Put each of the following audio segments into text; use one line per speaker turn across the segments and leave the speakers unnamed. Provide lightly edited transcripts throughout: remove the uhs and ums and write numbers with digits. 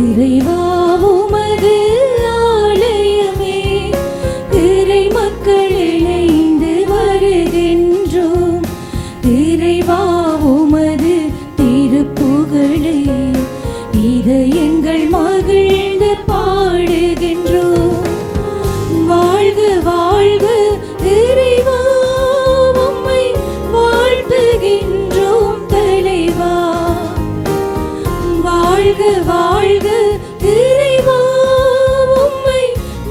இறைவா உமது ஆலயமே, இறை மக்கள் இணைந்து வருகின்றோம். இறைவா உமது திருப்புகழை இதயங்கள் மகிழ்ந்து பாடுகின்றோம். வாழ்க வாழ்க இறைவா, உம்மை வாழ்த்துகின்றோம் தலைவா. வாழ்க வாழ்க இறைவா, உம்மை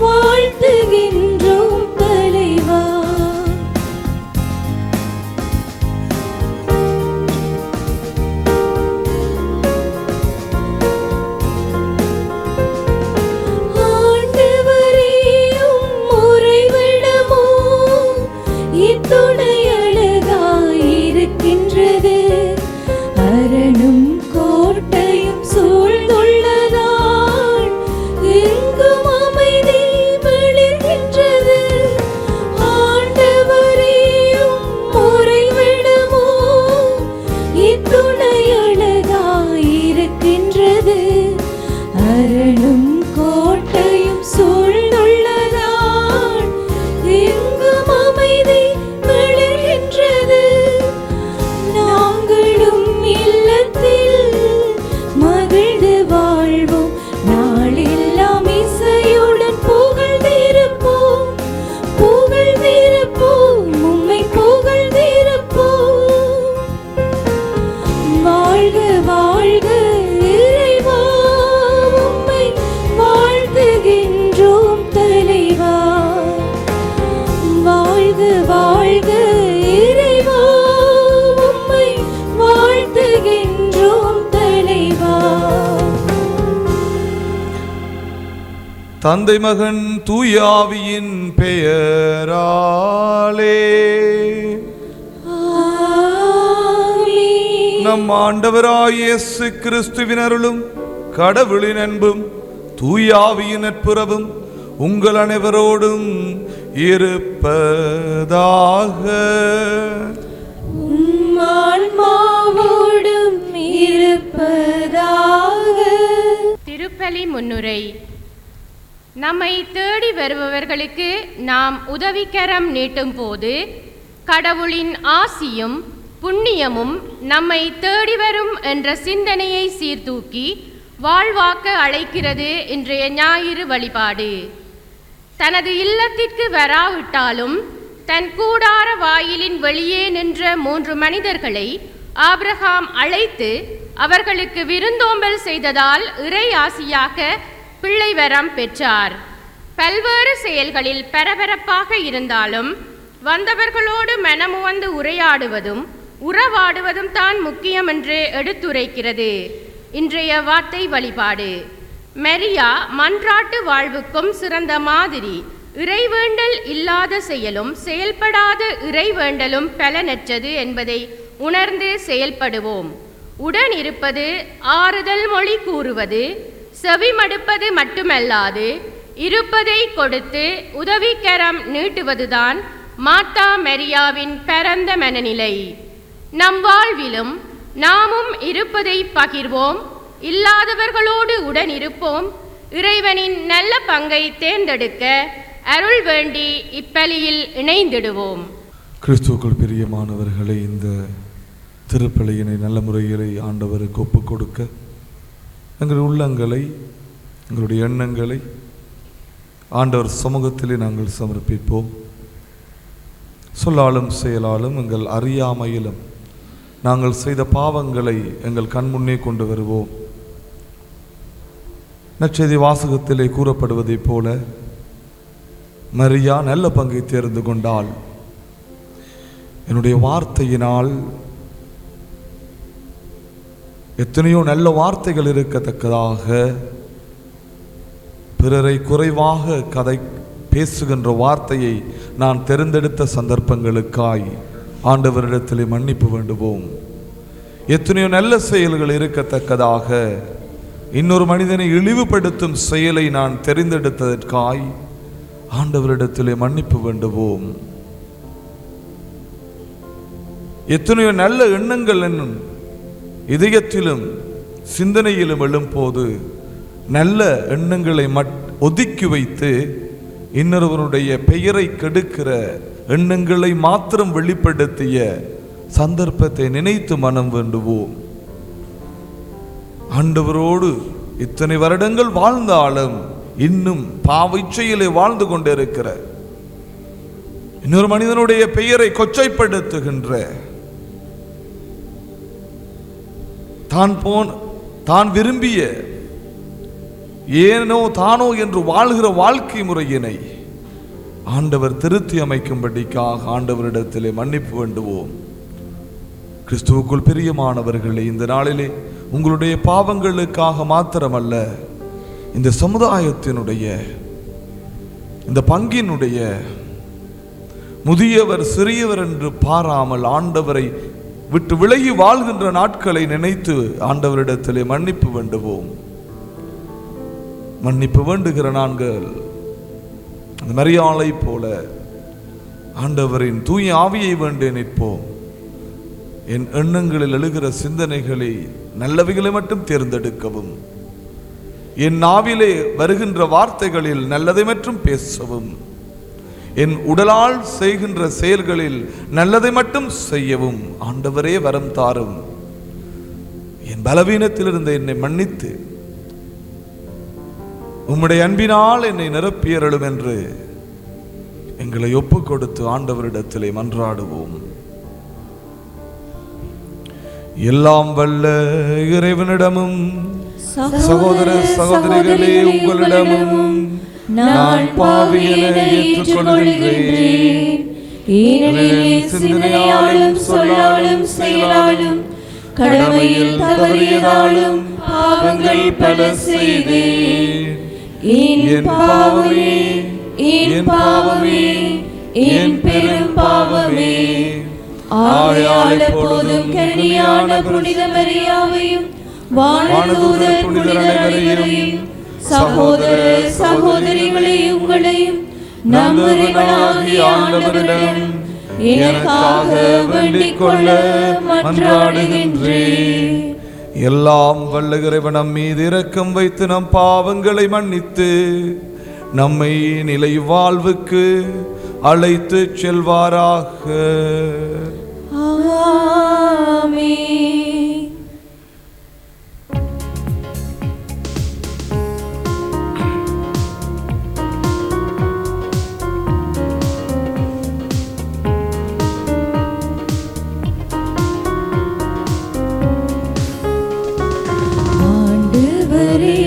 வாழ்த்துகின்றோம் தலைவா. அரணும் கோட்டையும் சூழ்ந்துள்ளதால் எங்கும் அமைதி மிளிர்கின்றது. ஆண்டவரேயும் உறைவிடமோ இத்துணை அழகாயிருக்கின்றது. அரணும் கோட்டையும் சூழ்ந்துள்ளதால் எங்கும் அமைதி மிளிர்கின்றது. நாங்களும் இல்லத்தில் மகிழ்ந்து வாழ்வோம், நாளெல்லாம் இசையுடன் புகழ்ந்திருப்போம், புகழ்ந்திருப்போம், உம்மை புகழ்ந்திருப்போம். வாழ்க வாழ்க இறைவா, உம்மை வாழ்த்துகின்றோம் தலைவா. வாழ்க வாழ்க இறைவா, உம்மை வாழ்த்துகின்றோம் தலைவா.
தந்தை மகன் தூய ஆவியின் பெயராலே
ஆமென்.
நம் ஆண்டவராய் இயேசு கிறிஸ்துவின் அருளும் கடவுளின் அன்பும் தூய ஆவியின் நட்புறவும் உங்கள் அனைவரோடும் இருப்பதாக.
உம் ஆன்மாவோடும் இருப்பதாக.
திருப்பலி முன்னுரை. நம்மை தேடி வருபவர்களுக்கு நாம் உதவிக்கரம் நீட்டும் போது கடவுளின் ஆசியும் புண்ணியமும் நம்மை தேடி வரும் என்ற சிந்தனையை சீர்தூக்கி வாழ்வாக்க அழைக்கிறது இன்றைய ஞாயிறு வழிபாடு. தனது இல்லத்திற்கு வராவிட்டாலும் தன் கூடார வாயிலின் வெளியே நின்ற 3 மனிதர்களை ஆபிரகாம் அழைத்து அவர்களுக்கு விருந்தோம்பல் செய்ததால் இறை ஆசியாக பிள்ளை வரம் பெற்றார். பல்வேறு செயல்களில் பரபரப்பாக இருந்தாலும் வந்தவர்களோடு மனமுவந்து உரையாடுவதும் உறவாடுவதும் தான் முக்கியம் என்று எடுத்துரைக்கிறது இன்றைய வார்த்தை வழிபாடு. மரியா மன்றாட்டு வாழ்வுக்கும் சிறந்த மாதிரி. இறைவேண்டல் இல்லாத செயலும் செயல்படாத இறைவேண்டலும் பலனற்றது என்பதை உணர்ந்து செயல்படுவோம். உடன் இருப்பது, ஆறுதல் மொழி கூறுவது, செவிமடுப்பது மட்டுமல்லாது இருப்பதை கொடுத்து உதவிக்கரம் நீட்டுவதுதான் மாத்தா மரியாவின் பரந்த மனநிலை. நம் வாழ்விலும் நாமும் இருப்பதை பகிர்வோம், இல்லாதவர்களோடு உடன் இருப்போம். இறைவனின் நல்ல பங்கை தேர்ந்தெடுக்க அருள் வேண்டி இப்பலியில் இணைந்திடுவோம்.
கிறிஸ்துவுக்குள் பிரியமானவர்களை, இந்த திருப்பலியினை நல்ல முறையிலே ஆண்டவருக்கு ஒப்புக் கொடுக்க எங்கள் உள்ளங்களை, எங்களுடைய எண்ணங்களை ஆண்டவர் சமூகத்திலே நாங்கள் சமர்ப்பிப்போம். சொல்லாலும் செயலாலும் எங்கள் அறியாமையிலும் நாங்கள் செய்த பாவங்களை எங்கள் கண்முன்னே கொண்டு வருவோம். நற்செய்தி வாசகத்திலே கூறப்படுவதைப் போல மரியா நல்ல பங்கை தேர்ந்து கொண்டாள். என்னுடைய வார்த்தையினால் எத்தனையோ நல்ல வார்த்தைகள் இருக்கத்தக்கதாக பிறரை குறைவாக பேசுகின்ற வார்த்தையை நான் தெரிந்தெடுத்த சந்தர்ப்பங்களுக்காய் ஆண்டவரிடத்திலே மன்னிப்பு வேண்டுவோம். எத்தனையோ நல்ல செயல்கள் இருக்கத்தக்கதாக இன்னொரு மனிதனை இழிவுபடுத்தும் செயலை நான் தெரிந்தெடுத்ததற்காய் ஆண்டவரிடத்திலே மன்னிப்பு வேண்டுவோம். எத்தனையோ நல்ல எண்ணங்கள் என்னும் இதயத்திலும் சிந்தனையிலும் எழும்போது நல்ல எண்ணங்களை ஒதுக்கி வைத்து இன்னொருவருடைய பெயரை கெடுக்கிற எண்ணங்களை மாத்திரம் வெளிப்படுத்திய சந்தர்ப்பத்தை நினைத்து மனம் வேண்டுவோம். ஆண்டவரோடு இத்தனை வருடங்கள் வாழ்ந்தாலும் இன்னும் பாவிச்சையிலே வாழ்ந்து கொண்டிருக்கிற இன்னொரு மனிதனுடைய பெயரை கொச்சைப்படுத்துகின்ற, தான் விரும்பிய ஏனோ தானோ என்று வாழ்கிற வாழ்க்கை முறையினை ஆண்டவர் திருத்தி அமைக்கும்படிக்காக ஆண்டவரிடத்திலே மன்னிப்பு வேண்டுவோம். கிறிஸ்துவுக்குள் பிரியமானவர்களே, இந்த நாளிலே உங்களுடைய பாவங்களுக்காக மாத்திரமல்ல, இந்த சமுதாயத்தினுடைய இந்த பங்கினுடைய முதியவர் சிறியவர் என்று பாராமல் ஆண்டவரை விட்டு விலகி வாழ்கின்ற நாட்களை நினைத்து ஆண்டவரிடத்திலே மன்னிப்பு வேண்டுவோம். மன்னிப்பு வேண்டுகிற நாங்கள் அந்த மரியாளை போல ஆண்டவரின் தூய ஆவியை வேண்டி நிற்போம். என் எண்ணங்களில் எழுகிற சிந்தனைகளை நல்லவைகளை மட்டும் தேர்ந்தெடுக்கவும், என் நாவிலே வருகின்ற வார்த்தைகளில் நல்லதை மட்டும் பேசவும், என் உடலால் செய்கின்ற செயல்களில் நல்லதை மட்டும் செய்யவும் ஆண்டவரே வரம் தாரும். என் பலவீனத்திலிருந்து என்னை மன்னித்து உம்முடைய அன்பினால் என்னை நிரப்பியருளும் என்று எங்களை ஒப்பு கொடுத்து ஆண்டவரிடத்திலே மன்றாடுவோம். எல்லாம் வல்ல இறைவனிடமும் சகோதர சகோதரிகளே உங்களிடமும் நான் பாவி என ஏற்றுக்கொள்கின்றேன்.
ஏனெனில் சிந்தனையாலும் சொல்லாலும் செயலாலும் கடமையில் தவறியதாலும் பாவங்கள் பல செய்தேன். என் பாவமே, என் பாவமே, என் பெரும் பாவமே. ஆகையால் எப்போதும் கன்னியான புனித மரியாவையும் வானதூதர் புனிதர் அனைவரையும் சகோதர சகோதரிகளை உங்களையும் நம் இறைவனாகிய ஆண்டவரிடம் எனக்காக வேண்டிக் கொள்ள மன்றாடுகின்றேன்.
எல்லாம் வல்ல இறைவன் நம் மீது இரக்கம் வைத்து நம் பாவங்களை மன்னித்து நம்மை நிலை வாழ்வுக்கு அழைத்து செல்வாராக.
ஆமென். ஆண்டவரே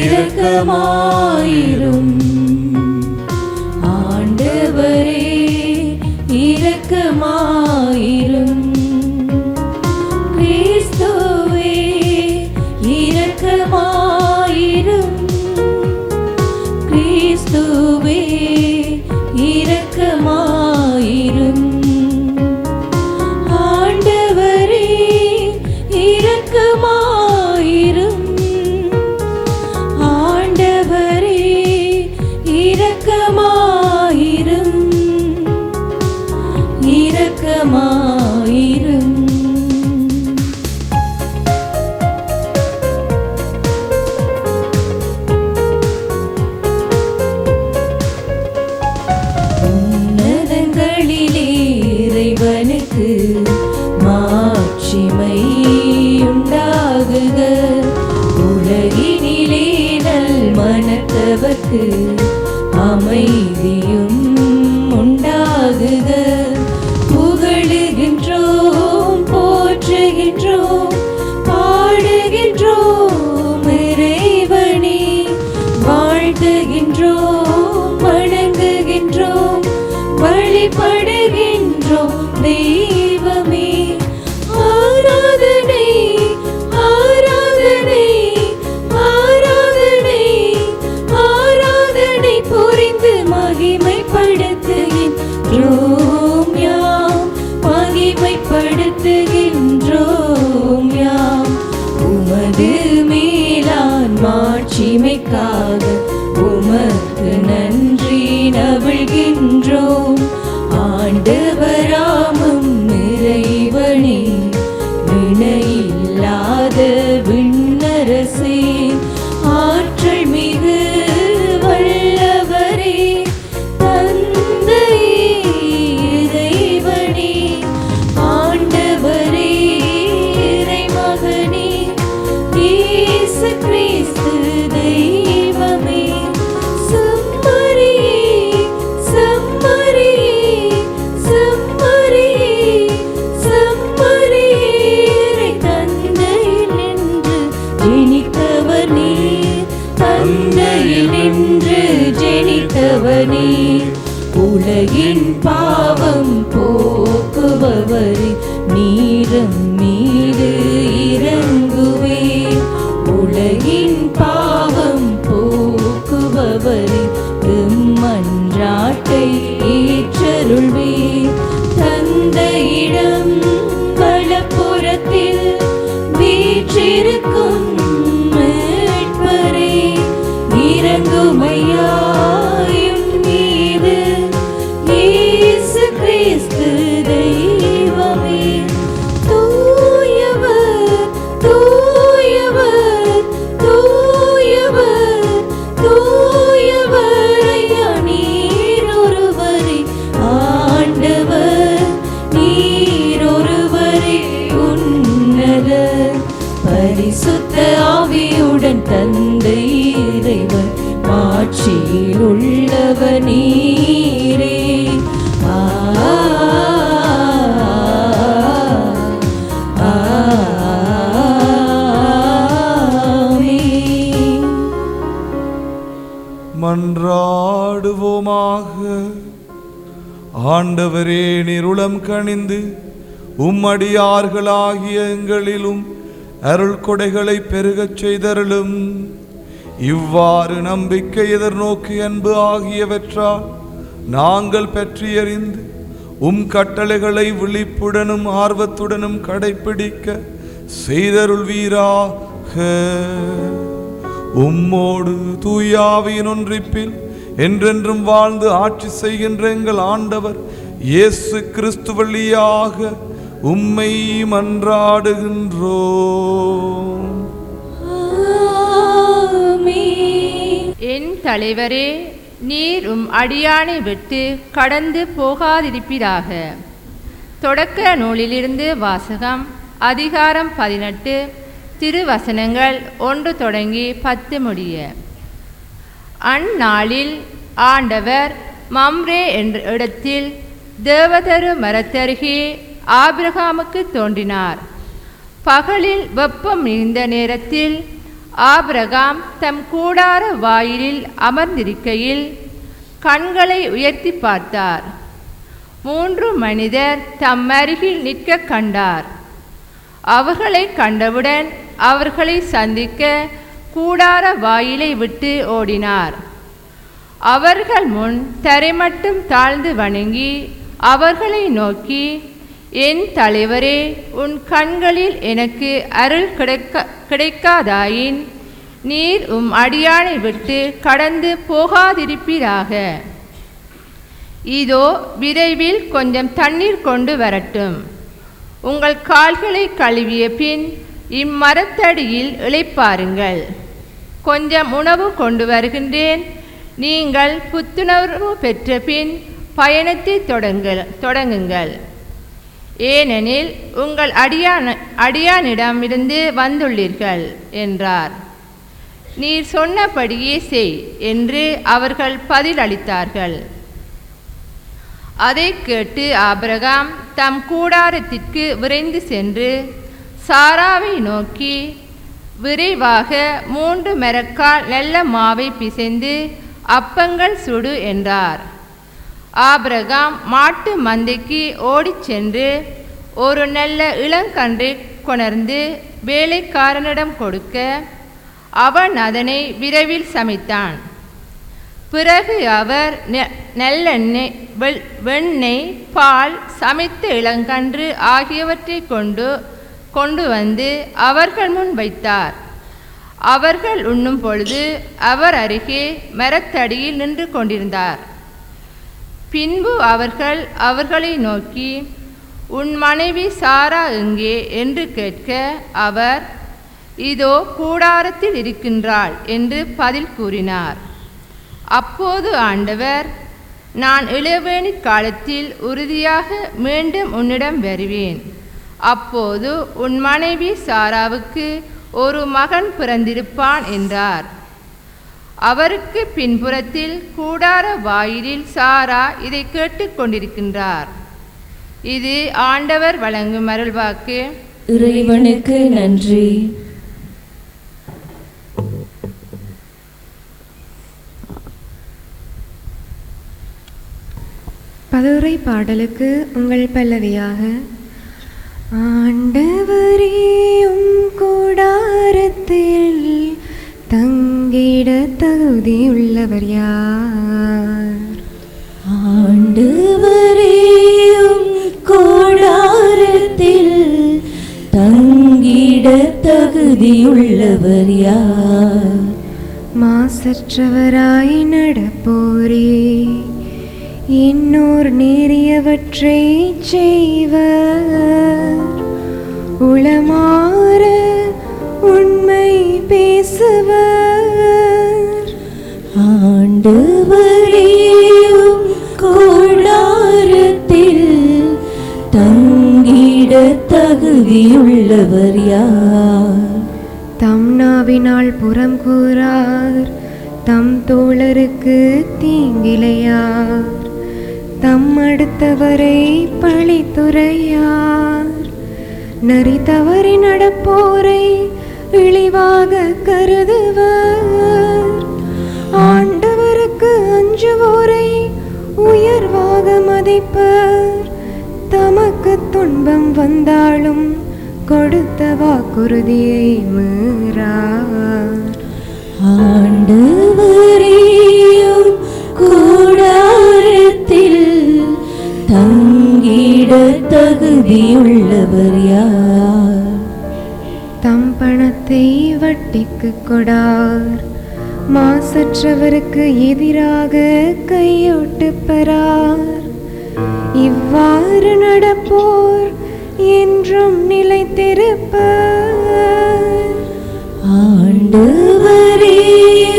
இரக்கமாயிரும். ஆண்டவரே இரக்கமாயிரும். கிறிஸ்துவே இரக்கமாயிரும். கிறிஸ்துவே இரக்கமாயிரும். ஆண்டவரே இரக்கமாயிரும். ஆண்டவரே இரக்கமாயிரும். இரக்கமாயிரும். உன்னதங்களிலே இறைவனுக்கு மாட்சிமை உண்டாகுக. உலகினிலே நல் மனத்தவர்க்கு அமைதியும் உண்டாகுக. புகழுகின்றோம், போற்றுகின்றோம், பாடுகின்றோம் இறைவனே. வாழ்த்துகின்றோம், வணங்குகின்றோம், வழிபடுகின்றோம் தெய்வமே. ஆராதனை, ஆராதனை, ஆராதனை, ஆராதனை புரிந்து மகிமைப்படுத்துகின்றோம் யாம், மகிமைப்படுத்துகின்றோம் யாம். உமது மேலான் மாட்சிமைக்காக உமக்கு நன்றி நவிழ்கின்றோம். ஆண்டவராமும் இறைவனே, இணையில்லாத விண்ணரசே, தேவனே, உலகின் பாவம் போக்குபவரே, நீரம் மீது இறங்குவே. உலகின் பாவம் போக்குபவரே, மன்றாட்டை ஏற்றருள்வே. தந்தையிடம் வலப்புறத்தில் வீற்றிருக்கும் மீட்பரே, இறங்குமையா எம் மீது. இயேசு கிறிஸ்து தெய்வமே, தூயவர் தூயவர் தூயவர் தூயவர், ஐயா நீரொருவரே ஆண்டவர், நீரொருவரே உன்னத. பரிசுத்த ஆவியுடன் தந்தை இறைவன் மாட்சியில் உள்ளவர் நீரே.
மன்றாடுவோமாக. ஆண்டவரே, நீருளம் கனிந்து உம்மடியார்களாகிய எங்களிலும் அருள் கொடைகளை பெருகச் செய்தருளும். இவ்வாறு நம்பிக்கை, எதிர்நோக்கு, அன்பு ஆகியவற்றால் நாங்கள் பெற்றியறிந்து உம் கட்டளைகளை விழிப்புடனும் ஆர்வத்துடனும் கடைப்பிடிக்க செய்தருள்வீராக. உம்மோடு தூயாவியின் ஒன்றிப்பில் என்றென்றும் வாழ்ந்து ஆட்சி செய்கின்ற எங்கள் ஆண்டவர் இயேசு கிறிஸ்து வழியாக உம்மை மன்றாடுகின்றோம்.
என் தலைவரே, நீர் அடியானை விட்டு கடந்து போகாதிருப்பீராக. தொடக்க நூலிலிருந்து வாசகம். அதிகாரம் 18, திருவசனங்கள் 1 தொடங்கி 10 முடிய. அந்நாளில் ஆண்டவர் மம்ரே என்ற இடத்தில் தேவதரு மரத்தருகே ஆபிரகாமுக்கு தோன்றினார். பகலில் வெப்பம் மிகுந்த நேரத்தில் ஆபிரகாம் தம் கூடார வாயிலில் அமர்ந்திருக்கையில் கண்களை உயர்த்தி பார்த்தார். 3 மனிதர் தம் அருகில் நிற்க கண்டார். அவர்களை கண்டவுடன் அவர்களை சந்திக்க கூடார வாயிலை விட்டு ஓடினார். அவர்கள் முன் தரைமட்டும் தாழ்ந்து வணங்கி அவர்களை நோக்கி, என் தலைவரே, உன் கண்களில் எனக்கு அருள் கிடைக்காதாயின் நீர் அடியானை விட்டு கடந்து போகாதிருப்பீராக. இதோ விரைவில் கொஞ்சம் தண்ணீர் கொண்டு வரட்டும். உங்கள் கால்களை கழுவிய பின் இம்மரத்தடியில் இளைப்பாருங்கள். கொஞ்சம் உணவு கொண்டு வருகின்றேன். நீங்கள் புத்துணர்வு பெற்ற பின் பயணத்தை தொடங்குங்கள். ஏனெனில் உங்கள் அடியானிடமிருந்து வந்துள்ளீர்கள் என்றார். நீர் சொன்னபடியே செய் என்று அவர்கள் பதிலளித்தார்கள். அதை கேட்டு ஆபிரகாம் தம் கூடாரத்திற்கு விரைந்து சென்று சாராவை நோக்கி, விரைவாக 3 மரக்கால் நல்ல மாவை பிசைந்து அப்பங்கள் சுடு என்றார். ஆபிரகாம் மாட்டு மந்தைக்கு ஓடிச் சென்று ஒரு நல்ல இளங்கன்றை கொணர்ந்து வேலைக்காரனிடம் கொடுக்க அவன் அதனை விரைவில் சமைத்தான். பிறகு அவர் நல்லெண்ணெய், வெண்ணெய், பால், சமைத்த இளங்கன்று ஆகியவற்றை கொண்டு வந்து அவர்கள் முன் வைத்தார். அவர்கள் உண்ணும் பொழுது அவர் அருகே மரத்தடியில் நின்று கொண்டிருந்தார். பின்பு அவர்களை நோக்கி, உன் மனைவி சாரா எங்கே என்று கேட்க அவர், இதோ கூடாரத்தில் இருக்கின்றாள் என்று பதில் கூறினார். அப்போது ஆண்டவர், நான் இளவேணி காலத்தில் உறுதியாக மீண்டும் உன்னிடம் வருவேன். அப்போது உன் மனைவி சாராவுக்கு ஒரு மகன் பிறந்திருப்பான் என்றார். அவருக்கு பின்புறத்தில் கூடார வாயிலில் சாரா இதை கேட்டுக்கொண்டிருக்கின்றார். இது ஆண்டவர் வழங்கும் அருள்வாக்கு.
இறைவனுக்கு நன்றி.
பதுரை பாடலுக்கு உங்கள் பல்லவியாக ஆண்டவரே உம் கூடாரத்தில் தங்கிட தகுதியுள்ளவர் யார்?
ஆண்டவரே உம் கூடாரத்தில் தங்கிட தகுதியுள்ளவர் யார்?
மாசற்றவராய் நடப்போரே இன்னோர் நேரியவற்றை செய்வர், உளமாற உண்மை பேசுவர்.
ஆண்டவரே உம் கூடாரத்தில் தங்கிட தகுதியுள்ளவர் யார்?
தம் நாவினால் புறம் கூறார், தம் தோழருக்கு தீங்கிலையார், தம் அடுத்தவரை பழித்துரையார். நரி தவறி நடப்போரை இழிவாக கருதுவர், ஆண்டவருக்கு அஞ்சுவோரை உயர்வாக மதிப்பர். தமக்கு துன்பம் வந்தாலும் கொடுத்த வாக்குறுதியை மீறார்.
ஆண்டவரே உம் கூடாரத்தில் தங்கிட தகுதியுள்ளவர் யார்?
தம் பணத்தை வட்டிக்கு கொடார், மாசற்றவருக்கு எதிராக கையோட்டு பெறார். இவ்வாறு நடப்போர் என்றும் நிலைத்திருப்பர்.
ஆண்டவரே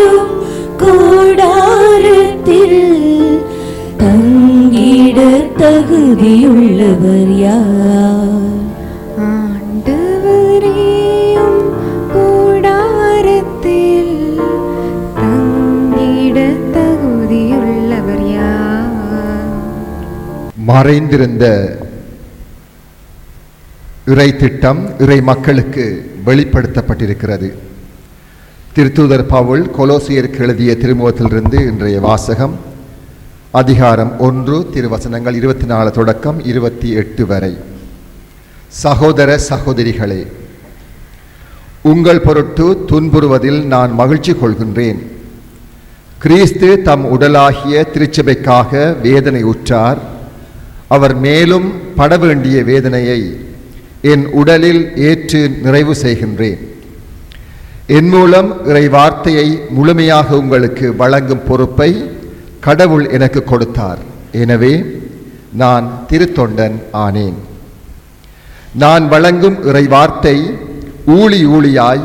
உம் கூடாரத்தில் தங்கிட தகுதியுள்ளவர் யார்?
ஆண்டவரே உம் கூடாரத்தில் தங்கிட தகுதியுள்ளவர் யார்?
மறைந்திருந்த இறை திட்டம் இறை மக்களுக்கு வெளிப்படுத்தப்பட்டிருக்கிறது. திருத்தூதர் பவுல் கொலோசியருக்கு எழுதிய திருமுகத்திலிருந்து இன்றைய வாசகம். அதிகாரம் 1 திருவசனங்கள் 24 தொடக்கம் 28 வரை. சகோதர சகோதரிகளே, உங்கள் பொருட்டு துன்புறுவதில் நான் மகிழ்ச்சி கொள்கின்றேன். கிறிஸ்து தம் உடலாகிய திருச்சபைக்காக வேதனை உற்றார். அவர் மேலும் பட வேண்டிய வேதனையை என் உடலில் ஏற்று நிறைவு செய்கின்றேன். என் மூலம் இறை வார்த்தையை முழுமையாக உங்களுக்கு வழங்கும் பொறுப்பை கடவுள் எனக்கு கொடுத்தார். எனவே நான் திருத்தொண்டன் ஆனேன். நான் வழங்கும் இறை வார்த்தை ஊழி ஊழியாய்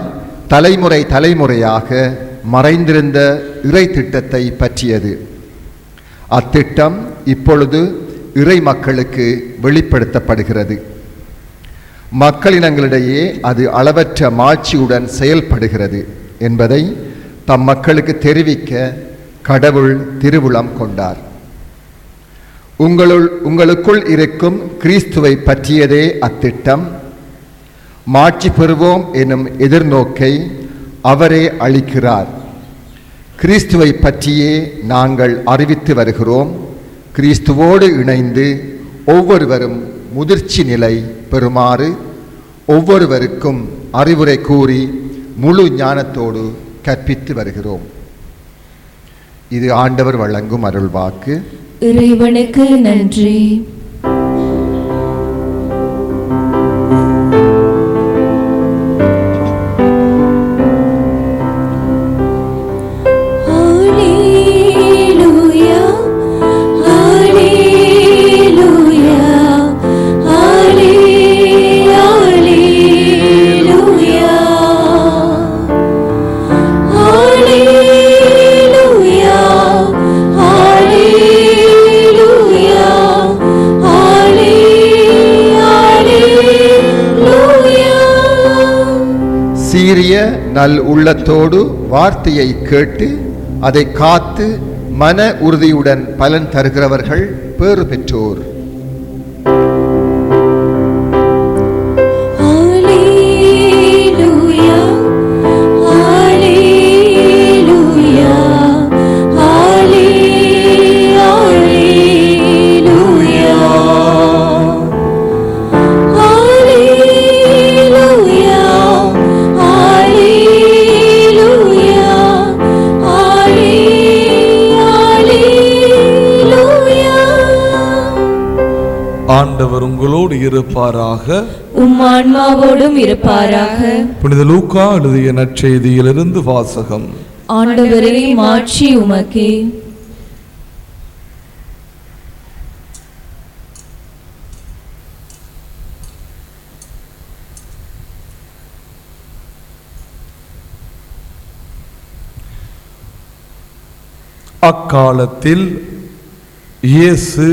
தலைமுறை தலைமுறையாக மறைந்திருந்த இறை திட்டத்தை பற்றியது. அத்திட்டம் இப்பொழுது இறை மக்களுக்கு வெளிப்படுத்தப்படுகிறது. மக்களினங்களிடையே அது அளவற்ற மாட்சியுடன் செயல்படுகிறது என்பதை தம் மக்களுக்கு தெரிவிக்க கடவுள் திருவுளம் கொண்டார். உங்களுக்குள் இருக்கும் கிறிஸ்துவை பற்றியதே அத்திட்டம். மாட்சி பெறுவோம் எனும் எதிர்நோக்கை அவரே அளிக்கிறார். கிறிஸ்துவை பற்றியே நாங்கள் அறிவித்து வருகிறோம். கிறிஸ்துவோடு இணைந்து ஒவ்வொருவரும் முதிர்ச்சி நிலை பெறுமாறு ஒவ்வொருவருக்கும் அறிவுரை கூறி முழு ஞானத்தோடு கற்பித்து வருகிறோம். இது ஆண்டவர் வழங்கும் அருள்வாக்கு.
இறைவனுக்கு நன்றி.
சீரிய நல் உள்ளத்தோடு வார்த்தையை கேட்டு அதை காத்து மன உறுதியுடன் பலன் தருகிறவர்கள் பேறு பெற்றோர்.
ஆண்டவர் உங்களோடு இருப்பாராக.
உம் ஆன்மாவோடும் இருப்பாராக.
புனித லூக்கா எழுதிய நற்செய்தியிலிருந்து வாசகம்.
ஆண்டவரே, மாட்சி உமக்கே.
அக்காலத்தில் இயேசு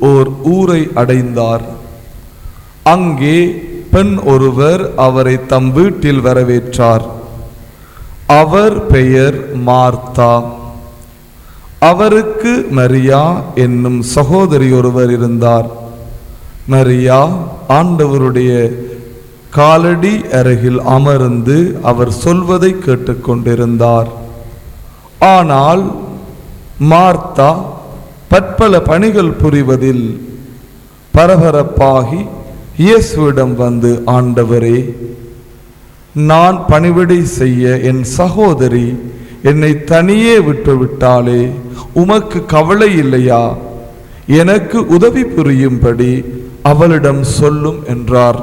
ஓர் ஊரை அடைந்தார். அங்கே பெண் ஒருவர் அவரை தம் வீட்டில் வரவேற்றார். அவர் பெயர் மார்த்தா. அவருக்கு மரியா என்னும் சகோதரி ஒருவர் இருந்தார். மரியா ஆண்டவருடைய காலடி அருகில் அமர்ந்து அவர் சொல்வதை கேட்டுக்கொண்டிருந்தார். ஆனால் மார்த்தா பற்பல பணிகள் புரிவதில் பரபரப்பாகி இயேசுவிடம் வந்து, ஆண்டவரே, நான் பணிவிடை செய்ய என் சகோதரி என்னை தனியே விட்டுவிட்டாலே உமக்கு கவலை இல்லையா? எனக்கு உதவி புரியும்படி அவளிடம் சொல்லும் என்றார்.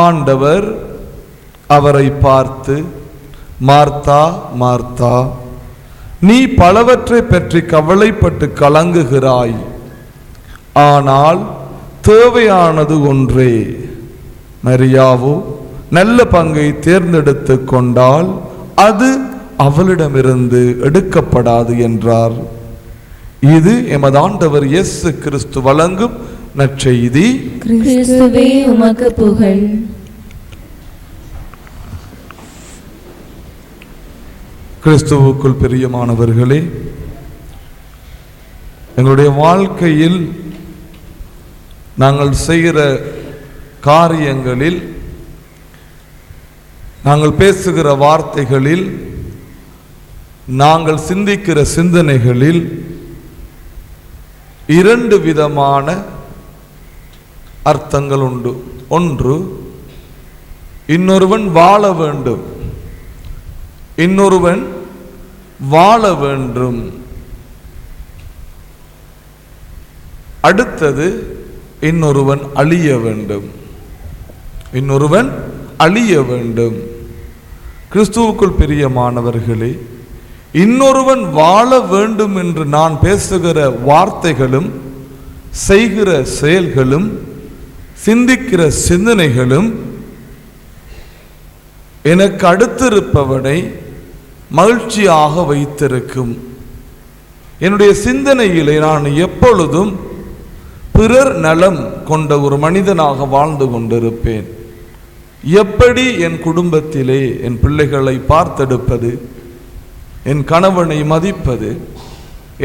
ஆண்டவர் அவரை பார்த்து, மார்த்தா, மார்த்தா, நீ பலவற்றை பற்றி கவலைப்பட்டு கலங்குகிறாய். ஆனால் தேவையானது ஒன்றே. மரியாவோ நல்ல பங்கை தேர்ந்தெடுத்து கொண்டால் அது அவளிடமிருந்து எடுக்கப்படாது என்றார். இது எமது ஆண்டவர் இயேசு கிறிஸ்து வழங்கும் நற்செய்தி.
கிறிஸ்துவே உமக்கு புகழ்.
கிறிஸ்துவுக்குள் பிரியமானவர்களே, எங்களுடைய வாழ்க்கையில் நாங்கள் செய்கிற காரியங்களில், நாங்கள் பேசுகிற வார்த்தைகளில், நாங்கள் சிந்திக்கிற சிந்தனைகளில் இரண்டு விதமான அர்த்தங்கள் உண்டு. ஒன்று, இன்னொருவன் வாழ வேண்டும், இன்னொருவன் வாழ வேண்டும். அடுத்தது, இன்னொருவன் அழிய வேண்டும், இன்னொருவன் அழிய வேண்டும். கிறிஸ்துவுக்குள் பிரியமானவர்களே, இன்னொருவன் வாழ வேண்டும் என்று நான் பேசுகிற வார்த்தைகளும் செய்கிற செயல்களும் சிந்திக்கிற சிந்தனைகளும் எனக்கு அடுத்திருப்பவனை மகிழ்ச்சியாக வைத்திருக்கும். என்னுடைய சிந்தனையிலே நான் எப்பொழுதும் பிறர் நலம் கொண்ட ஒரு மனிதனாக வாழ்ந்து கொண்டிருப்பேன். எப்படி என் குடும்பத்திலே என் பிள்ளைகளை பார்த்தெடுப்பது, என் கணவனை மதிப்பது,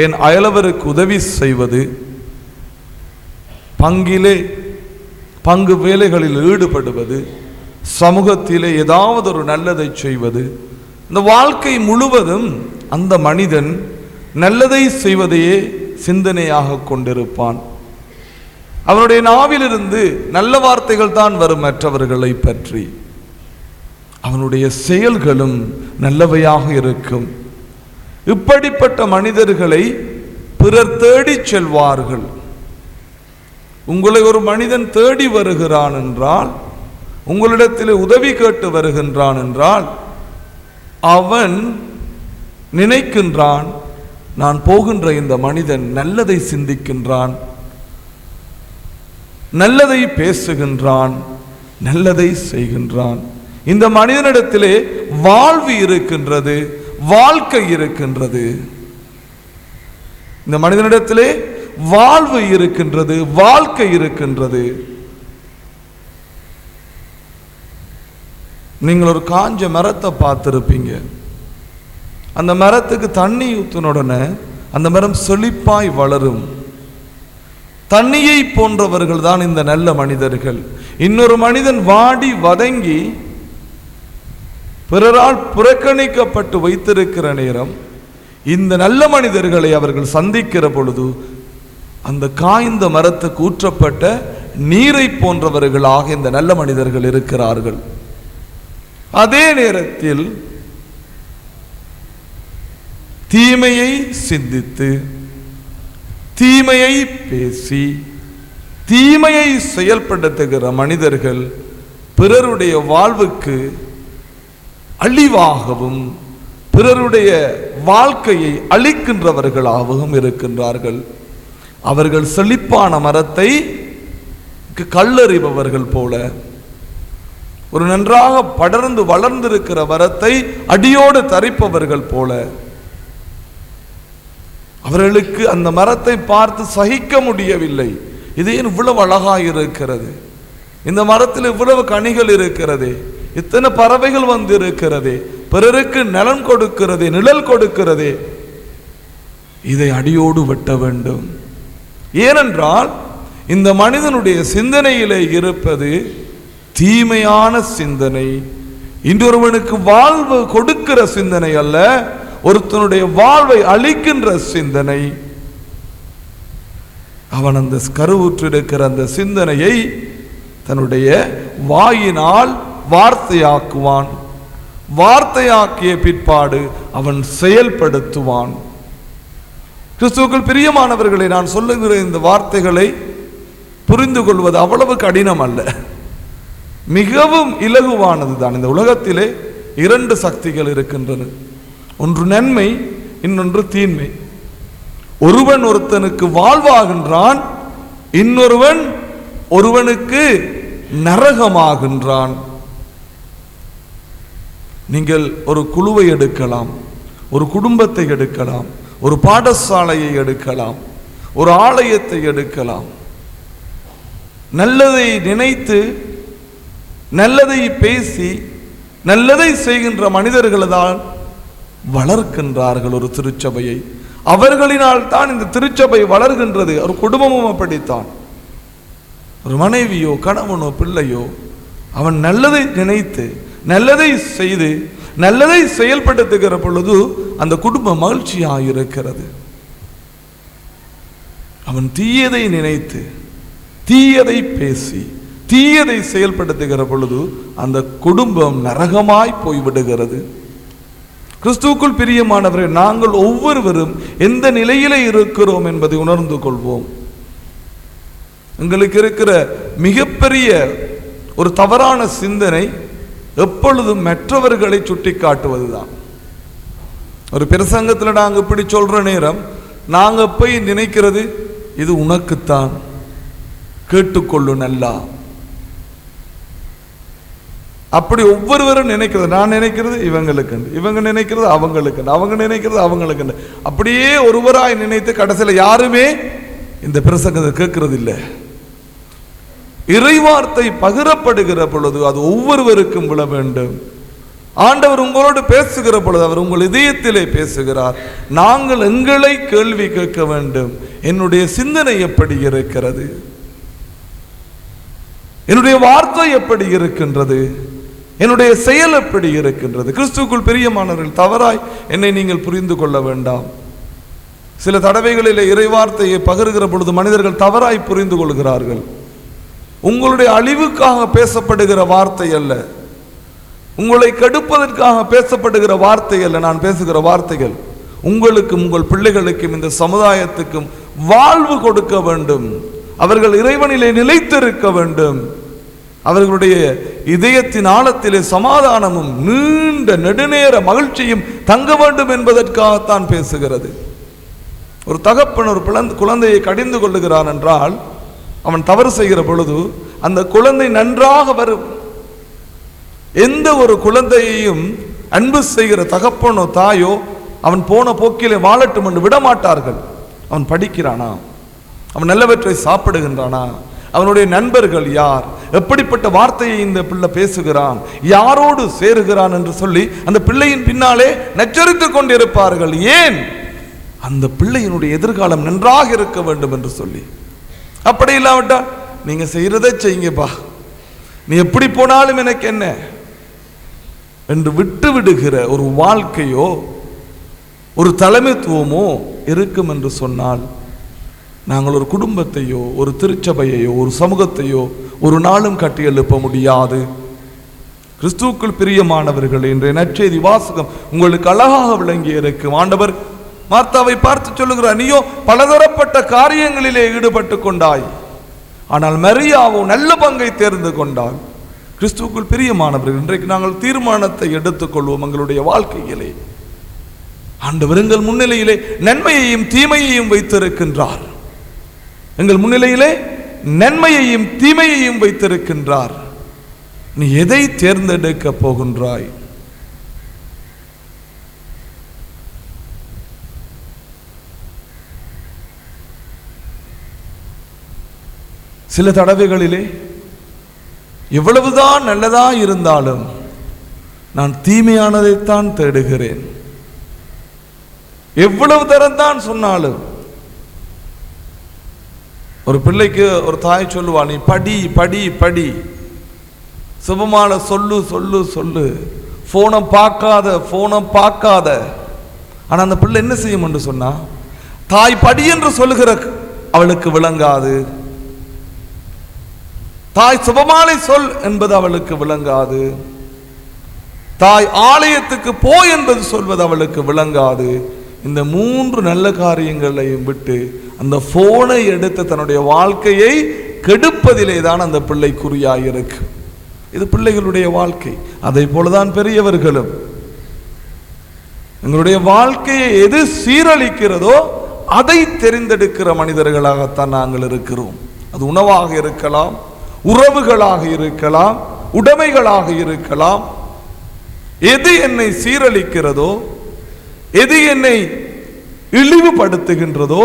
என் அயலவருக்கு உதவி செய்வது, பங்கு வேலைகளில் ஈடுபடுவது, சமூகத்திலே ஏதாவது ஒரு நல்லதை செய்வது, இந்த வாழ்க்கை முழுவதும் அந்த மனிதன் நல்லதை செய்வதையே சிந்தனையாக கொண்டிருப்பான். அவனுடைய நாவிலிருந்து நல்ல வார்த்தைகள் தான் வரும் மற்றவர்களை பற்றி. அவனுடைய செயல்களும் நல்லவையாக இருக்கும். இப்படிப்பட்ட மனிதர்களை பிறர் தேடிச் செல்வார்கள். உங்களை ஒரு மனிதன் தேடி வருகிறான் என்றால், உங்களிடத்தில் உதவி கேட்டு வருகின்றான் என்றால், அவன் நினைக்கின்றான், நான் போகின்ற இந்த மனிதன் நல்லதை சிந்திக்கின்றான், நல்லதை பேசுகின்றான், நல்லதை செய்கின்றான். இந்த மனிதனிடத்திலே வாழ்வு இருக்கின்றது, வாழ்க்கை இருக்கின்றது. இந்த மனிதனிடத்திலே வாழ்வு இருக்கின்றது, வாழ்க்கை இருக்கின்றது. நீங்கள் ஒரு காஞ்ச மரத்தை பார்த்திருப்பீங்க. அந்த மரத்துக்கு தண்ணி ஊற்றின உடனே அந்த மரம் செழிப்பாய் வளரும். தண்ணியை போன்றவர்கள் தான் இந்த நல்ல மனிதர்கள். இன்னொரு மனிதன் வாடி வதங்கி பிறரால் புறக்கணிக்கப்பட்டு வைத்திருக்கிற நேரம், இந்த நல்ல மனிதர்களை அவர்கள் சந்திக்கிற பொழுது அந்த காய்ந்த மரத்துக்கு ஊற்றப்பட்ட நீரை போன்றவர்களாக இந்த நல்ல மனிதர்கள் இருக்கிறார்கள். அதே நேரத்தில் தீமையை சிந்தித்து, தீமையை பேசி, தீமையை செயல்படுத்துகிற மனிதர்கள் பிறருடைய வாழ்வுக்கு அழிவாகவும் பிறருடைய வாழ்க்கையை அழிக்கின்றவர்களாகவும் இருக்கின்றார்கள். அவர்கள் செழிப்பான மரத்தை கல்லறிபவர்கள் போல, ஒரு நன்றாக படர்ந்து வளர்ந்திருக்கிற மரத்தை அடியோடு தரிப்பவர்கள் போல, அவர்களுக்கு அந்த மரத்தை பார்த்து சகிக்க முடியவில்லை. இது ஏன் இவ்வளவு அழகாக இருக்கிறது, இந்த மரத்தில் இவ்வளவு கனிகள் இருக்கிறது, இத்தனை பறவைகள் வந்து இருக்கிறது, பிறருக்கு நலன் கொடுக்கிறது, நிழல் கொடுக்கிறது, இதை அடியோடு வெட்ட வேண்டும். ஏனென்றால் இந்த மனிதனுடைய சிந்தனையிலே இருப்பது தீமையான சிந்தனை, இன்றொருவனுக்கு வாழ்வு கொடுக்கிற சிந்தனை அல்ல, ஒருத்தனுடைய வாழ்வை அழிக்கின்ற சிந்தனை. அவன் அந்த கருவுற்றிருக்கிற அந்த சிந்தனையை தன்னுடைய வாயினால் வார்த்தையாக்குவான். வார்த்தையாக்கிய பிற்பாடு அவன் செயல்படுத்துவான். கிறிஸ்துவுக்குள் பிரியமானவர்களை, நான் சொல்லுகிற இந்த வார்த்தைகளை புரிந்து கொள்வது அவ்வளவு கடினம் அல்ல, மிகவும் இலகுவானது தான். இந்த உலகத்திலே இரண்டு சக்திகள் இருக்கின்றன, ஒன்று நன்மை, இன்னொன்று தீன்மை. ஒருவன் ஒருத்தனுக்கு வாழ்வாகின்றான், இன்னொருவன் ஒருவனுக்கு நரகமாகின்றான். நீங்கள் ஒரு குழுவை எடுக்கலாம், ஒரு குடும்பத்தை எடுக்கலாம், ஒரு பாடசாலையை எடுக்கலாம், ஒரு ஆலயத்தை எடுக்கலாம். நல்லதை நினைத்து நல்லதை பேசி நல்லதை செய்கின்ற மனிதர்கள் தான் வளர்க்கின்றார்கள் ஒரு திருச்சபையை. அவர்களினால் தான் இந்த திருச்சபை வளர்கின்றது. ஒரு குடும்பமும் அப்படித்தான். ஒரு மனைவியோ கணவனோ பிள்ளையோ அவன் நல்லதை நினைத்து நல்லதை செய்து நல்லதை செயல்படுத்துகிற பொழுது அந்த குடும்பம் மகிழ்ச்சியாக இருக்கிறது. அவன் தீயதை நினைத்து தீயதை பேசி தீயதை செயல்படுத்துகிற பொழுது அந்த குடும்பம் நரகமாய் போய்விடுகிறது. கிறிஸ்துவுக்குள் பிரியமானவரே, நாங்கள் ஒவ்வொருவரும் எந்த நிலையிலே இருக்கிறோம் என்பதை உணர்ந்து கொள்வோம். எங்களுக்கு இருக்கிற மிகப்பெரிய ஒரு தவறான சிந்தனை எப்பொழுதும் மற்றவர்களை சுட்டி காட்டுவதுதான். ஒரு பிரசங்கத்தில் நாங்கள் இப்படி சொல்ற நேரம் நாங்கள் போய் நினைக்கிறது, இது உனக்குத்தான், கேட்டுக்கொள்ளு நல்லா. அப்படி ஒவ்வொருவரும் நினைக்கிறது. நான் நினைக்கிறது இவங்களுக்கு, இவங்க நினைக்கிறது அவங்களுக்கு, அவங்க நினைக்கிறது அவங்களுக்கு, அப்படியே ஒருவராய் நினைத்து கடைசியில் யாருமே இந்த பிரசங்கத்தை கேட்கறது இல்லை. இறைவார்த்தை பகிரப்படுகிற பொழுது அது ஒவ்வொருவருக்கும் விழ வேண்டும். ஆண்டவர் உங்களோடு பேசுகிற பொழுது அவர் உங்கள் இதயத்திலே பேசுகிறார். நாங்கள் எங்களை கேள்வி கேட்க வேண்டும். என்னுடைய சிந்தனை எப்படி இருக்கிறது, என்னுடைய வார்த்தை எப்படி இருக்கின்றது, என்னுடைய செயல் எப்படி இருக்கின்றது. கிறிஸ்துவுக்குள் பிரியமானவர்கள், தவறாய் என்னை நீங்கள் புரிந்து கொள்ள வேண்டாம். சில தடவைகளில் இறைவார்த்தையை பகிர்கிற பொழுது மனிதர்கள் தவறாய் புரிந்து கொள்கிறார்கள். உங்களுடைய அழிவுக்காக பேசப்படுகிற வார்த்தை அல்ல, உங்களை கெடுப்பதற்காக பேசப்படுகிற வார்த்தை அல்ல. நான் பேசுகிற வார்த்தைகள் உங்களுக்கும் உங்கள் பிள்ளைகளுக்கும் இந்த சமுதாயத்துக்கும் வாழ்வு கொடுக்க வேண்டும். அவர்கள் இறைவனிலே நிலைத்திருக்க வேண்டும். அவர்களுடைய இதயத்தின் ஆழத்திலே சமாதானமும் நீண்ட நெடுநேர மகிழ்ச்சியும் தங்க வேண்டும் என்பதற்காகத்தான் பேசுகிறது. ஒரு தகப்பன் ஒரு குழந்தையை கடிந்து கொள்ளுகிறான் என்றால் அவன் தவறு செய்கிற பொழுது அந்த குழந்தை நன்றாக வரும். எந்த ஒரு குழந்தையையும் அன்பு செய்கிற தகப்பனோ தாயோ அவன் போன போக்கிலே வாழட்டும் என்று விடமாட்டார்கள். அவன் படிக்கிறானா, அவன் நல்லவற்றை சாப்பிடுகின்றானா, அவனுடைய நண்பர்கள் யார், எப்படிப்பட்ட வார்த்தையை இந்த பிள்ளை பேசுகிறான், யாரோடு சேருகிறான் என்று சொல்லி அந்த பிள்ளையின் பின்னாலே நச்சரித்துக் கொண்டிருப்பார்கள். ஏன்? அந்த பிள்ளையினுடைய எதிர்காலம் நன்றாக இருக்க வேண்டும் என்று சொல்லி. அப்படி இல்லாவிட்டால் நீங்க செய்யறதை செய்யுங்கப்பா, நீ எப்படி போனாலும் எனக்கு என்ன என்று விட்டு விடுகிற ஒரு வாழ்க்கையோ ஒரு தலைமைத்துவமோ இருக்கும் என்று சொன்னால் நாங்கள் ஒரு குடும்பத்தையோ ஒரு திருச்சபையையோ ஒரு சமூகத்தையோ ஒரு நாளும் கட்டி எழுப்ப முடியாது. கிறிஸ்துவுக்குள் பிரியமானவர்கள், இன்றைய நற்செய்தி வாசகம் உங்களுக்கு அழகாக விளங்கி இருக்கும். ஆண்டவர் மார்த்தாவை பார்த்து சொல்லுகிறார், நீயோ பலதரப்பட்ட காரியங்களிலே ஈடுபட்டு கொண்டாய், ஆனால் மரியாவோ நல்ல பங்கை தேர்ந்து கொண்டால். கிறிஸ்துவுக்குள் பிரியமானவர்கள், இன்றைக்கு நாங்கள் தீர்மானத்தை எடுத்துக்கொள்வோம். எங்களுடைய வாழ்க்கையிலே ஆண்டவர் எங்கள் முன்னிலையிலே நன்மையையும் தீமையையும் வைத்திருக்கின்றார். எங்கள் முன்னிலையிலே நன்மையையும் தீமையையும் வைத்திருக்கின்றார். நீ எதை தேர்ந்தெடுக்க போகின்றாய்? சில தடவைகளிலே எவ்வளவுதான் நல்லதா இருந்தாலும் நான் தீமையானதைத்தான் தேடுகிறேன். எவ்வளவு தரத்தான் சொன்னாலும். ஒரு பிள்ளைக்கு ஒரு தாய் சொல்லுவா, நீ படி படி படி, சுபமால சொல்லு சொல்லு சொல்லு, போனை பார்க்காத. ஆனா அந்த பிள்ளை என்ன செய்யும் என்று சொன்னா, தாய் படி என்று சொல்லுகிற அவளுக்கு விளங்காது, தாய் சுபமாலை சொல் என்பது அவளுக்கு விளங்காது, தாய் ஆலயத்துக்கு போ என்பது சொல்வது அவளுக்கு விளங்காது. இந்த 3 நல்ல காரியங்களையும் விட்டு அந்த போனை எடுத்து தன்னுடைய வாழ்க்கையை கெடுப்பதிலே தான் அந்த பிள்ளை குறியாயிருக்கு. இது பிள்ளைகளுடைய வாழ்க்கை. அதை போலதான் பெரியவர்களும். எங்களுடைய வாழ்க்கையை எது சீரழிக்கிறதோ அதை தெரிந்தெடுக்கிற மனிதர்களாகத்தான் நாங்கள் இருக்கிறோம். அது உணவாக இருக்கலாம், உறவுகளாக இருக்கலாம், உடைமைகளாக இருக்கலாம். எது என்னை சீரழிக்கிறதோ, எது என்னை இழிவுபடுத்துகின்றதோ,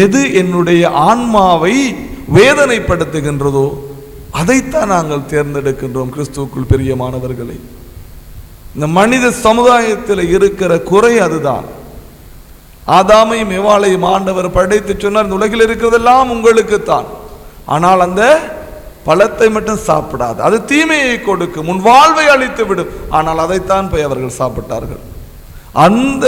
எது என்னுடைய ஆன்மாவை வேதனைப்படுத்துகின்றதோ அதைத்தான் நாங்கள் தேர்ந்தெடுக்கின்றோம். கிறிஸ்துவுக்குள் பிரியமானவர்களை, இந்த மனித சமுதாயத்தில் இருக்கிற குறை அதுதான். ஆதாமையும் எவாளையும் ஆண்டவர் படைத்து சொன்னார், இந்த உலகில் இருக்கிறதெல்லாம் உங்களுக்குத்தான், ஆனால் அந்த பழத்தை மட்டும் சாப்பிடாது, அது தீமையை கொடுக்கும், உன் வாழ்வை அழித்து விடும். ஆனால் அதைத்தான் போய் அவர்கள் சாப்பிட்டார்கள். அந்த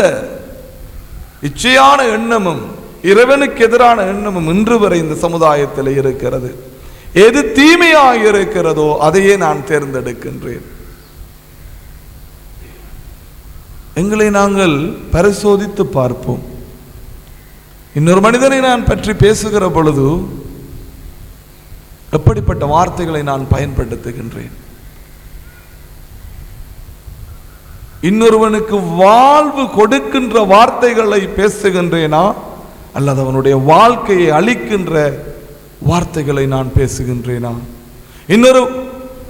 இச்சையான எண்ணமும் இறைவனுக்கு எதிரான எண்ணமும் இன்று வரை இந்த சமுதாயத்தில் இருக்கிறது. எது தீமையாக இருக்கிறதோ அதையே நான் தேர்ந்தெடுக்கின்றேன். எங்களை நாங்கள் பரிசோதித்து பார்ப்போம். இன்னொரு மனிதனை நான் பற்றி பேசுகிற பொழுது எப்படிப்பட்ட வார்த்தைகளை நான் பயன்படுத்துகின்றேன்? இன்னொருவனுக்கு வாழ்வு கொடுக்கின்ற வார்த்தைகளை பேசுகின்றேனா, அல்லது அவனுடைய வாழ்க்கையை அழிக்கின்ற வார்த்தைகளை நான் பேசுகின்றேனா? இன்னொரு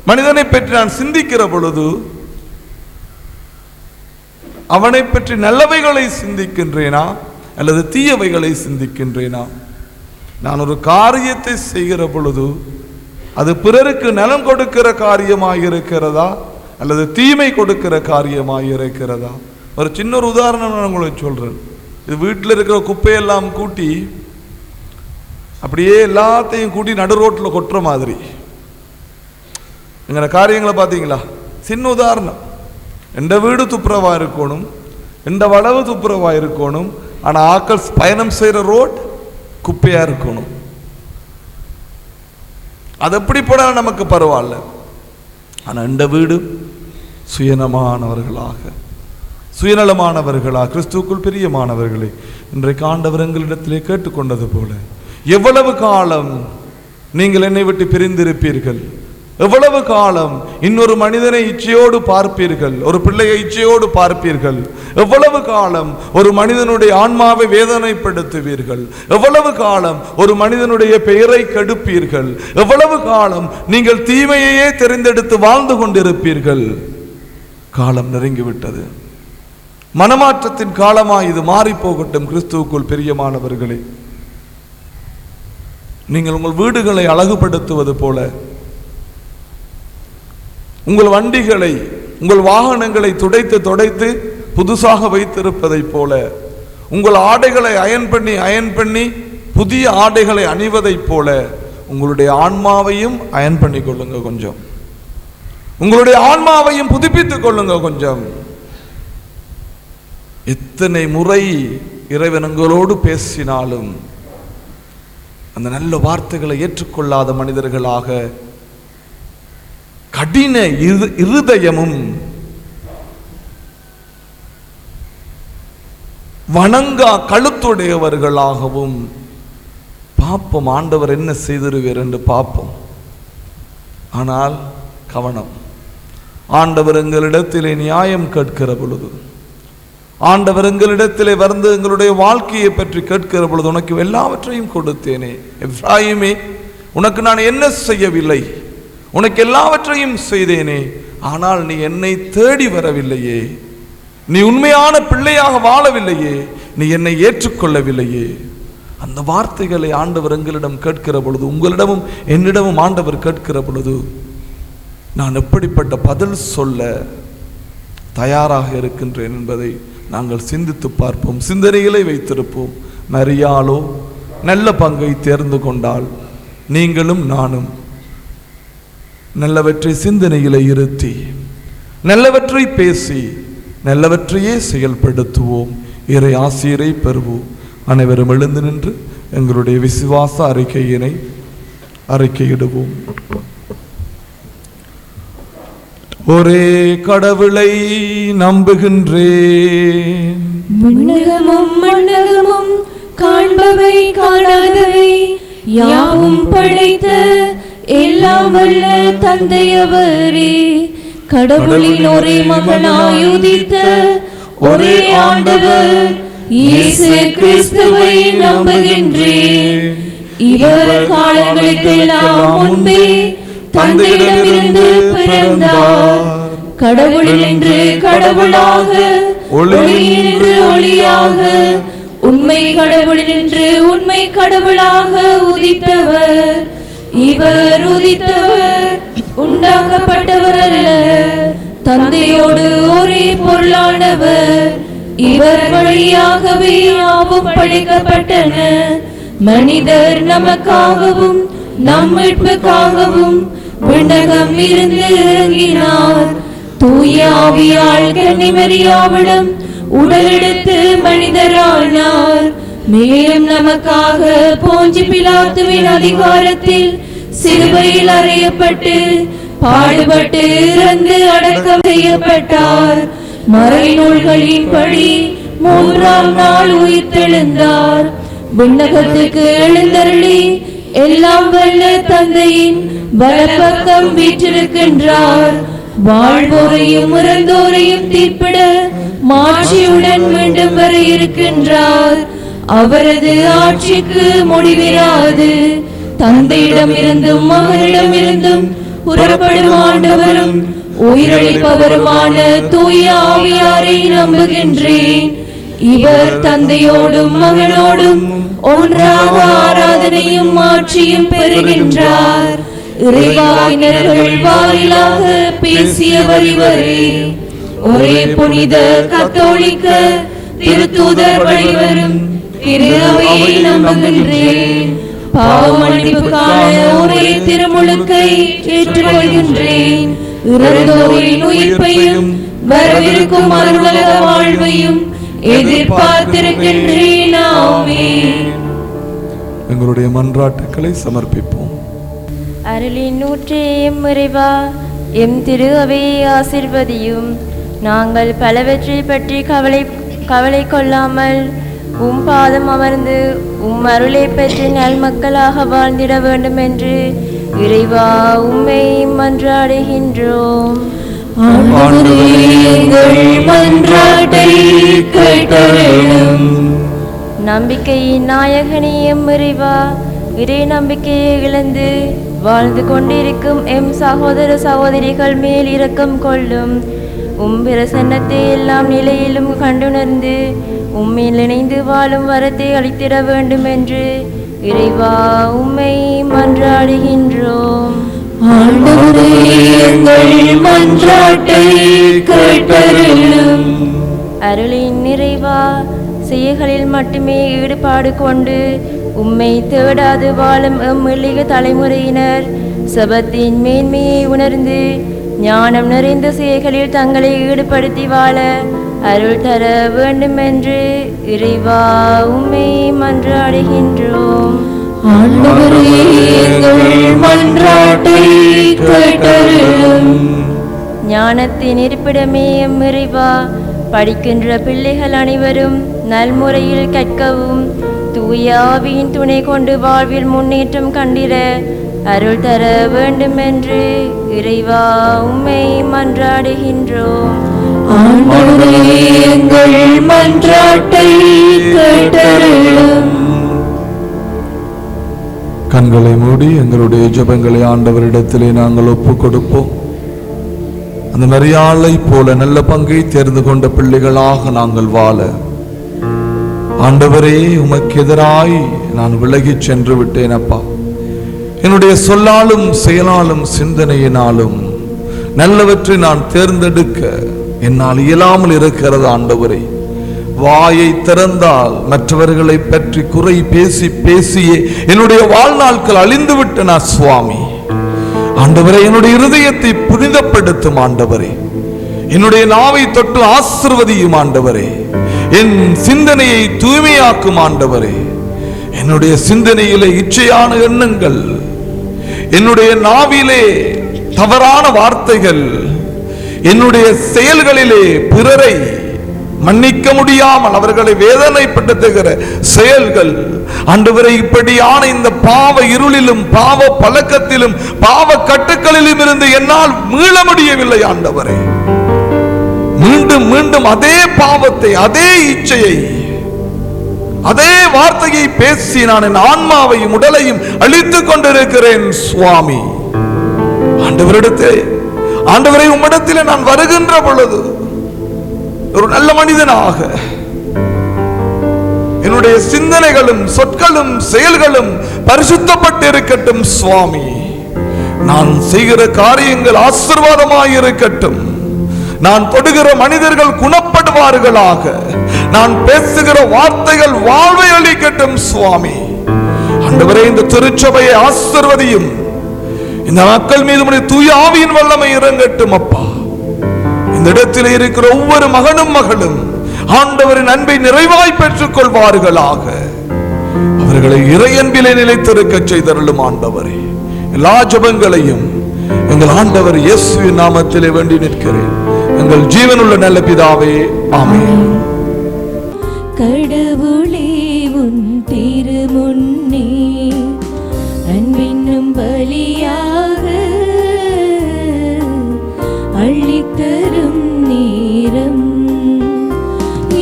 மனிதனை பற்றி நான் சிந்திக்கிற பொழுது அவனை பற்றி நல்லவைகளை சிந்திக்கின்றேனா, அல்லது தீயவைகளை சிந்திக்கின்றேனா? நான் ஒரு காரியத்தை செய்கிற பொழுது அது பிறருக்கு நலம் கொடுக்கிற காரியமாக இருக்கிறதா, அல்லது தீமை கொடுக்கிற காரியமாக இருக்கிறதா? ஒரு சின்ன ஒரு உதாரணம் நான் உங்களுக்கு சொல்றேன். இது வீட்டில் இருக்கிற குப்பையெல்லாம் கூட்டி அப்படியே எல்லாத்தையும் கூட்டி நடு ரோட்டில் கொட்டுற மாதிரி எங்களை காரியங்களை பார்த்தீங்களா? சின்ன உதாரணம். எந்த வீடு துப்புரவா இருக்கணும், எந்த வளவு துப்புரவா இருக்கணும், ஆனால் ஆக்கள் பயணம் செய்கிற ரோட் குப்பையா இருக்கணும். அது எப்படி போனாலும் நமக்கு பரவாயில்ல. ஆனால் இந்த வீடு சுயநலமானவர்களாக கிறிஸ்துவுக்குள் பிரியமானவர்களே, இன்றைக்கு ஆண்டவர் எங்களிடத்திலே கேட்டுக்கொண்டது போல, எவ்வளவு காலம் நீங்கள் என்னை விட்டு பிரிந்திருப்பீர்கள்? எவ்வளவு காலம் இன்னொரு மனிதனை இச்சையோடு பார்ப்பீர்கள், ஒரு பிள்ளையை இச்சையோடு பார்ப்பீர்கள்? எவ்வளவு காலம் ஒரு மனிதனுடைய ஆன்மாவை வேதனைப்படுத்துவீர்கள்? எவ்வளவு காலம் ஒரு மனிதனுடைய பெயரை கெடுப்பீர்கள்? எவ்வளவு காலம் நீங்கள் தீமையையே தெரிந்தெடுத்து வாழ்ந்து கொண்டிருப்பீர்கள்? காலம் நெருங்கிவிட்டது. மனமாற்றத்தின் காலமாய் இது மாறி போகட்டும். கிறிஸ்துவுக்குள் பிரியமானவர்களே, நீங்கள் உங்கள் வீடுகளை அழகுபடுத்துவது போல, உங்கள் வண்டிகளை, உங்கள் வாகனங்களை துடைத்து புதுசாக வைத்திருப்பதை போல, உங்கள் ஆடைகளை அயன் பண்ணி புதிய ஆடைகளை அணிவதை போல உங்களுடைய ஆன்மாவையும் அயன் பண்ணி கொள்ளுங்க. கொஞ்சம் உங்களுடைய ஆன்மாவையும் புதுப்பித்துக் கொள்ளுங்க. கொஞ்சம் எத்தனை முறை இறைவன் உங்களோடு பேசினாலும் அந்த நல்ல வார்த்தைகளை ஏற்றுக்கொள்ளாத மனிதர்களாக, கடின இருதயமும் வணங்கா கழுத்துடையவர்களாகவும் பார்ப்போம் ஆண்டவர் என்ன செய்திருவார் என்று பார்ப்போம். ஆனால் கவனம், ஆண்டவர் எங்களிடத்திலே நியாயம் கேட்கிற பொழுது, ஆண்டவர் எங்களிடத்திலே வந்து எங்களுடைய வாழ்க்கையை பற்றி கேட்கிற பொழுது, உனக்கு எல்லாவற்றையும் கொடுத்தேனே எப்ராயிமே, உனக்கு நான் என்ன செய்யவில்லை, உனக்கு எல்லாவற்றையும் செய்தேனே, ஆனால் நீ என்னை தேடி வரவில்லையே, நீ உண்மையான பிள்ளையாக வாழவில்லையே, நீ என்னை ஏற்றுக்கொள்ளவில்லையே. அந்த வார்த்தைகளை ஆண்டவர் எங்களிடம் கேட்கிற பொழுது, உங்களிடமும் என்னிடமும் ஆண்டவர் கேட்கிற பொழுது, நான் எப்படிப்பட்ட பதில் சொல்ல தயாராக இருக்கின்றேன் என்பதை நாங்கள் சிந்தித்து பார்ப்போம், சிந்தனைகளை வைத்திருப்போம். மரியாளோ நல்ல பங்கை தேர்ந்து கொண்டால், நீங்களும் நானும் நல்லவற்றை சிந்தனையிலே இருத்தி, நல்லவற்றை பேசி, நல்லவற்றையே செயல்படுத்துவோம். இறை ஆசிரியரை பெறுவோம். அனைவரும் எழுந்து நின்று எங்களுடைய விசுவாச அறிக்கையினை அறிக்கையிடுவோம். ஒரே கடவுளை நம்புகின்றேன்,
விண்ணகமும் மண்ணகமும் காண்பவை காணாதவை யாவும் படைத்த எல்லாம் வல்ல தந்தையவரே, கடவுளின் ஒரே மகனாய் உதித்த ஒரே ஆண்டவர் இயேசு கிறிஸ்துவை நம்புகின்றேன். இவர் காலங்களுக்கெல்லாம் முன்பே தந்தையிடமிருந்து பிறந்தார். கடவுளினின்று கடவுளாக, ஒளியினின்று ஒளியாக, உண்மை கடவுளினின்று உண்மை கடவுளாக உதித்தவர். இவர் உதித்தவர் உண்டாக்கப்பட்டவர் அல்ல, தந்தையோடு ஒரே பொருளானவர். இவர் வழியாகவே யாவும் படைக்கப்பட்டன. மனிதர் நமக்காகவும் நம் மீட்புக்காகவும் விண்ணகம் இருந்து இறங்கினார். தூய ஆவியால் கன்னி மரியாவிடம் உடலெடுத்து மனிதரானார். மேலும் நமக்காக போஞ்சி பிலாத்துவின் அதிகாரத்தில் சிலுவையில் அறையப்பட்டு பாடுபட்டு இறந்து அடக்கம் செய்யப்பட்டார். மறைநூல்களின்படி 3ஆம் நாள் உயிர்த்தெழுந்தார். விண்ணகத்துக்கு எழுந்தருளி எல்லாம் வல்ல தந்தையின் வலப்பக்கம் வீற்றிருக்கின்றார். வாழ்வோரையும் இறந்தோரையும் தீர்ப்பிட மாட்சியுடன் மீண்டும் வர இருக்கின்றார். அவரது ஆட்சிக்கு முடிவிராது. தந்தையிடம் இருந்தும் மகனிடம் இருந்தும் புறப்படும் ஆண்டவரும் உயிரளிப்பவருமான தூய ஆவியாரை நம்புகின்றேன். இவர் தந்தையோடும் மகனோடும் ஒன்றாக ஆராதனையும் ஆட்சியும் பெறுகின்றார். இறைவாயினர்கள் வாயிலாக பேசியவர் இவரே. ஒரே புனித கத்தோலிக்க திருத்தூதர் வழிவரும் திரு அவையை நம்புகின்றேன். பாவ மன்னிப்புக்கான ஒரே திருமுழுக்கை ஏற்றுக்கொள்கின்றேன். இறந்தோரின் உயிர்ப்பையும் வரவிருக்கும் அருளக வாழ்வையும் எதிர்பார்த்திருக்கின்றேன். ஆமென்.
எங்களுடைய மன்றாட்டுக்களை சமர்ப்பிப்போம்.
அருளின் ஊற்றே எம் இறைவா, எம் திரு அவையை ஆசிர்வதியும். நாங்கள் பலவற்றை பற்றி கவலை கொள்ளாமல் உம் பாதம் அமர்ந்து உம் அருளை பெற்று நல் மக்களாக வாழ்ந்திட வேண்டும் என்று இறைவா உம்மை மன்றாடுகின்றோம். நம்பிக்கையின் நாயகனே எம் இறைவா, இறை நம்பிக்கையை இழந்து வாழ்ந்து கொண்டிருக்கும் எம் சகோதர சகோதரிகள் மேல் இரக்கம் கொள்ளும். உம் பிரசன்னத்தை எல்லாம் நிலையிலும் கண்டுணர்ந்து உம்மில் இணைந்து வாழும் வரத்தை அளித்திட வேண்டும் என்று இறைவா உம்மை மன்றாடுகின்றோம். அருளின் நிறைவா, செயல்களில் மட்டுமே ஈடுபாடு கொண்டு உம்மை தேடாது வாழும் எம் இளைய தலைமுறையினர் சபத்தின் மேன்மையை உணர்ந்து ஞானம் நிறைந்த செயல்களில் தங்களை ஈடுபடுத்தி வாழ அருள் தர வேண்டும் என்று இறைவா உம்மை மன்றாடுகின்றோம். ஞானத்தின் இருப்பிடமே எம் இறைவா, படிக்கின்ற பிள்ளைகள் அனைவரும் நல்முறையில் கற்கவும் தூயாவின் துணை கொண்டு வாழ்வில் முன்னேற்றம் கண்டிட அருள் தர வேண்டுமென்று இறைவா உம்மை மன்றாடுகின்றோம்.
ஆண்டவரே, எங்கள் மன்றாட்டை கேட்டருளும்.
கண்களை மூடி எங்களுடைய ஜெபங்களை ஆண்டவரிடத்திலே நாங்கள் ஒப்புக் கொடுப்போம். அந்த மரியாளை போல நல்ல பங்கை தேர்ந்து கொண்ட பிள்ளைகளாக நாங்கள் வாழ ஆண்டவரே, உமக்கு எதிராய் நான் விலகிச் சென்று விட்டேன் அப்பா. என்னுடைய சொல்லாலும் செயலாலும் சிந்தனையினாலும் நல்லவற்றை நான் தேர்ந்தெடுக்க என்னால் இயலாமல் இருக்கிறது ஆண்டவரே. வாயை திறந்தால் மற்றவர்களை பற்றி குறை பேசி பேசியே என்னுடைய வாழ்நாட்கள் அழிந்து விட்டன சுவாமி. ஆண்டவரே, என்னுடைய இருதயத்தை புனிதப்படுத்தும் ஆண்டவரே. என்னுடைய நாவை தொட்டு ஆசிர்வதியும் ஆண்டவரே. என் சிந்தனையை தூய்மையாக்கும் ஆண்டவரே. என்னுடைய சிந்தனையிலே இச்சையான எண்ணங்கள், என்னுடைய நாவிலே தவறான வார்த்தைகள், என்னுடைய செயல்களிலே பிறரை மன்னிக்க முடியாமல் அவர்களை வேதனைப்படுத்துகிற செயல்கள் ஆண்டவரே, இப்படியான இந்த பாவ இருளிலும் பாவ பழக்கத்திலும் பாவ கட்டுக்களிலும் இருந்து என்னால் மீள முடியவில்லை ஆண்டவரே. மீண்டும் மீண்டும் அதே பாவத்தை, அதே இச்சையை, அதே வார்த்தையை பேசி நான் என் ஆன்மாவையும் உடலையும் அழித்துக் கொண்டிருக்கிறேன் சுவாமி. ஆண்டவரை உம்மிடத்திலே நான் வருகின்ற பொழுது ஒரு நல்ல மனிதனாக என்னுடைய சிந்தனைகளும் சொற்களும் செயல்களும் பரிசுத்தப்பட்டு இருக்கட்டும் சுவாமி. நான் செய்கிற காரியங்கள் ஆசீர்வாதமாய் இருக்கட்டும். நான் தொடுகிற மனிதர்கள் குணப்படுவார்களாக. நான் பேசுகிற வார்த்தைகள் வாழ்வை அளிக்கட்டும் சுவாமி. ஆண்டவரே, இந்த திருச்சபையை ஆசீர்வதியும். இந்த மக்கள் மீது தூய ஆவியின் வல்லமை இறங்கட்டும் அப்பா. இந்த இடத்தில் இருக்கிற ஒவ்வொரு மகனும் மகளும் ஆண்டவரின் அன்பை நிறைவாய் பெற்றுக் கொள்வார்களாக. அவர்களை இறையன்பிலே நிலைத்திருக்க செய்தருளும் ஆண்டவரே. எல்லா ஜெபங்களையும் எங்கள் ஆண்டவர் இயேசுவின் நாமத்திலே வேண்டி நிற்கிறேன், எங்கள் ஜீவனுள்ள நல்ல பிதாவே, ஆமென்.
கடவுளே, உன் திருமுன்னே அன்பின்னும் பலியாக அள்ளித்தரும் நேரம்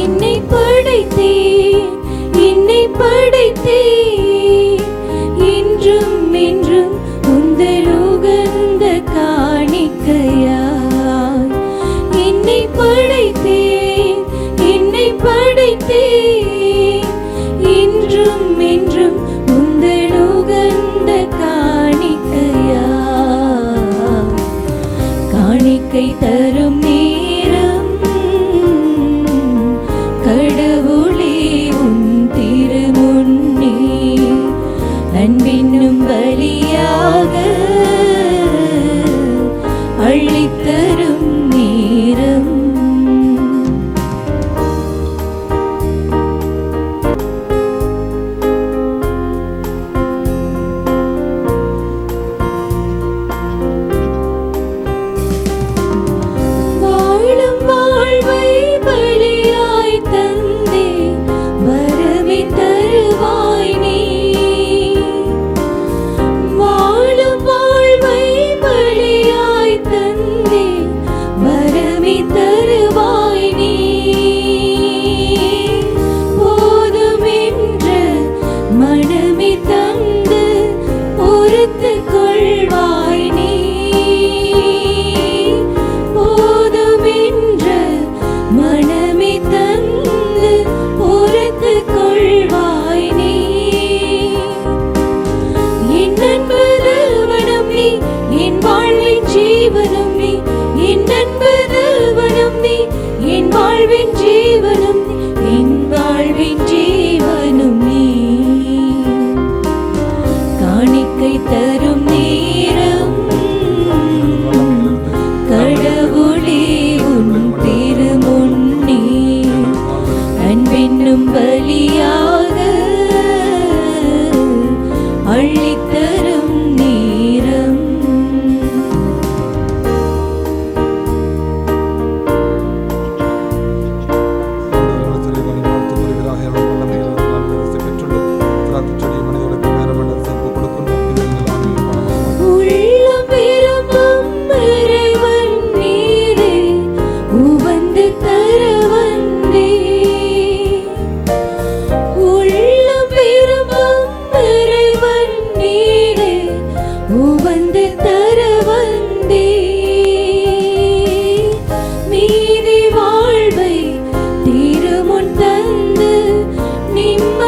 என்னை படைத்தேன், என்னை படைத்தேன். இன்றும் என்றும் உந்தன் உகந்த காணிக்கையாய் என்னை படைத்தேன், என்னை படைத்தேன். இன்றும் என்றும் உந்தன் உகந்த காணிக்கையாய் காணிக்கை தரும் நேரம் கடவுளே, உன் திருமுன்னே அன்பின்னும் பலியாக அள்ளித்தரும் நேரம்.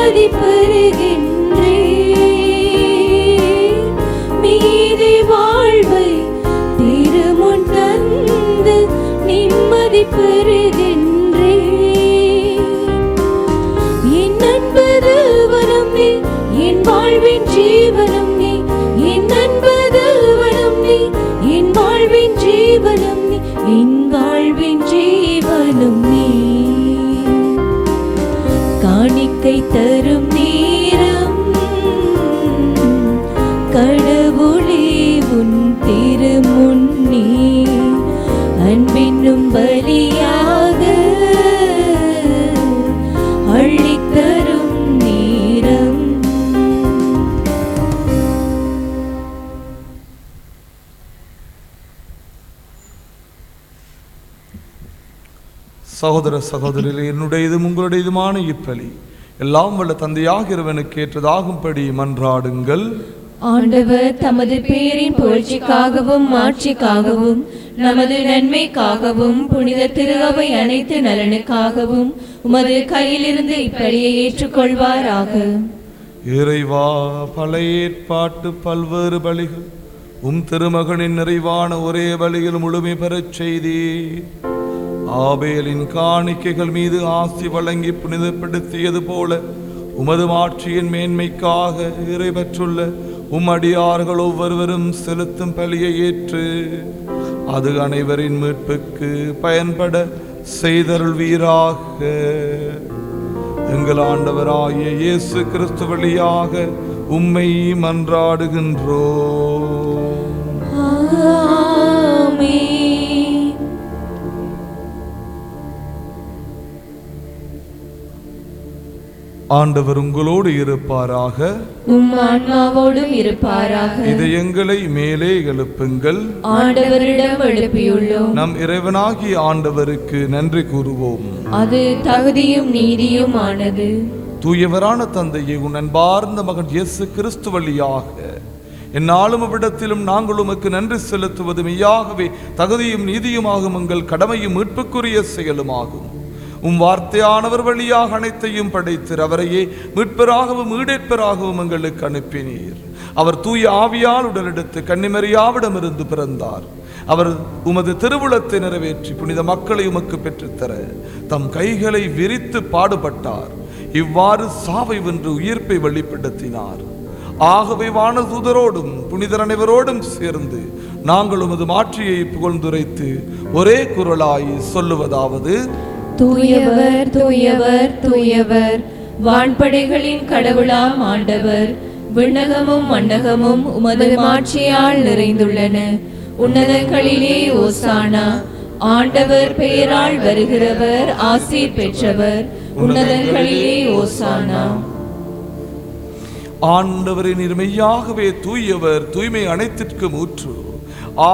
நிம்மதி பெறுகின்றே. மீதி வாழ்வை திருமுன் தந்து நிம்மதி பெறுகின்றே. என் அன்பு தேவனும் நீ, என் வாழ்வின் ஜீவனும் நீ. என் அன்பு தேவனும் நீ, என் வாழ்வின் ஜீவனும் நீ. என் வாழ்வின் ஜீவனும் நீ. காணிக்கை தரும் நேரம் கடவுளே உன் திருமுன்னே அன்பினும் பலியாக அள்ளித்தரும் நேரம்.
சகோதர சகோதரிகளே, என்னுடையதும் உங்களுடையதுமான இப்பலி எல்லாம் வல்ல தந்தையாக இறைவனுக்கு ஏற்றதாகும்படி மன்றாடுங்கள்.
ஆண்டவர் தமது பேரின் புகழ்ச்சிக்காகவும் மாட்சிக்காகவும் நமது நன்மைக்காகவும் புனித திருஅவை அனைத்து நலனுக்காகவும் உமது கையிலிருந்து இப்படியை ஏற்றுக்கொள்வாராக.
இறைவா, பழைய ஏற்பாட்டு பல்வேறு பலிகள் திருமகனின் நிறைவான ஒரே பலியில் முழுமை பெறச் செய்தீர். ஆபேலின் காணிக்கைகள் மீது ஆசி வழங்கி புனிதப்படுத்தியது போல உமது மாட்சியின் மேன்மைக்காக இறைபற்றுள்ள உம்மடியார்கள் ஒவ்வொருவரும் செலுத்தும் பலியை ஏற்று அது அனைவரின் மீட்புக்கு பயன்பட செய்தருள்வீராக. எங்கள் ஆண்டவராகிய இயேசு கிறிஸ்து வழியாக உம்மை மன்றாடுகின்றோம்.
ஆமென்.
ஆண்டவர் உங்களோடு இருப்பாராக,
உம் ஆன்மாவோடும் இருப்பாராக.
இதயங்களை மேலே எழுப்புங்கள்.
ஆண்டவரிடம் எழுப்பியுள்ளோம்.
நம் இறைவனாகிய ஆண்டவருக்கு நன்றி கூறுவோம்.
அது தகுதியும் நீதியும் ஆனது.
தூயவரான தந்தையே, உன் அன்பார்ந்த மகன் இயேசு கிறிஸ்து வழியாக எந்நாளும் இவ்விடத்திலும் நாங்கள் உமக்கு நன்றி செலுத்துவது மெய்யாகவே தகுதியும் நீதியுமாகும், எங்கள் கடமையும் மீட்புக்குரிய செயலுமாகும். உம் வார்த்தையானவர் வழியாக அனைத்தையும் படைத்தீர். அவரையே மீட்பராகவும் ஈடேற்பராகவும் எங்களுக்கு அனுப்பினீர். அவர் தூய ஆவியால் உடலெடுத்து கன்னிமரியாவிடமிருந்து பிறந்தார். அவர் உமது திருவுளத்தை நிறைவேற்றி புனித மக்களை உமக்கு பெற்றுத்தர தம் கைகளை விரித்து பாடுபட்டார். இவ்வாறு சாவை வென்று உயிர்ப்பை வெளிப்படுத்தினார். ஆகவே வானதூதரோடும் புனிதர் அனைவரோடும் சேர்ந்து நாங்கள் உமது மாட்சியை புகழ்ந்துரைத்து ஒரே குரலாய் சொல்லுவதாவது:
தூயவர் தூயவர் தூயவர், வான்படைகளின் கடவுளாம் ஆண்டவர். விண்ணகமும் மண்ணகமும் உமது மாட்சியால் நிறைந்துள்ளன. உன்னதங்களிலே ஓசானா. ஆண்டவர் பெயரால் வருகிறவர் ஆசீர் பெற்றவர். உன்னதங்களிலே ஓசானா.
ஆண்டவரின் மெய்யாகவே தூயவர், தூய்மை அனைத்திற்கும் ஊற்று.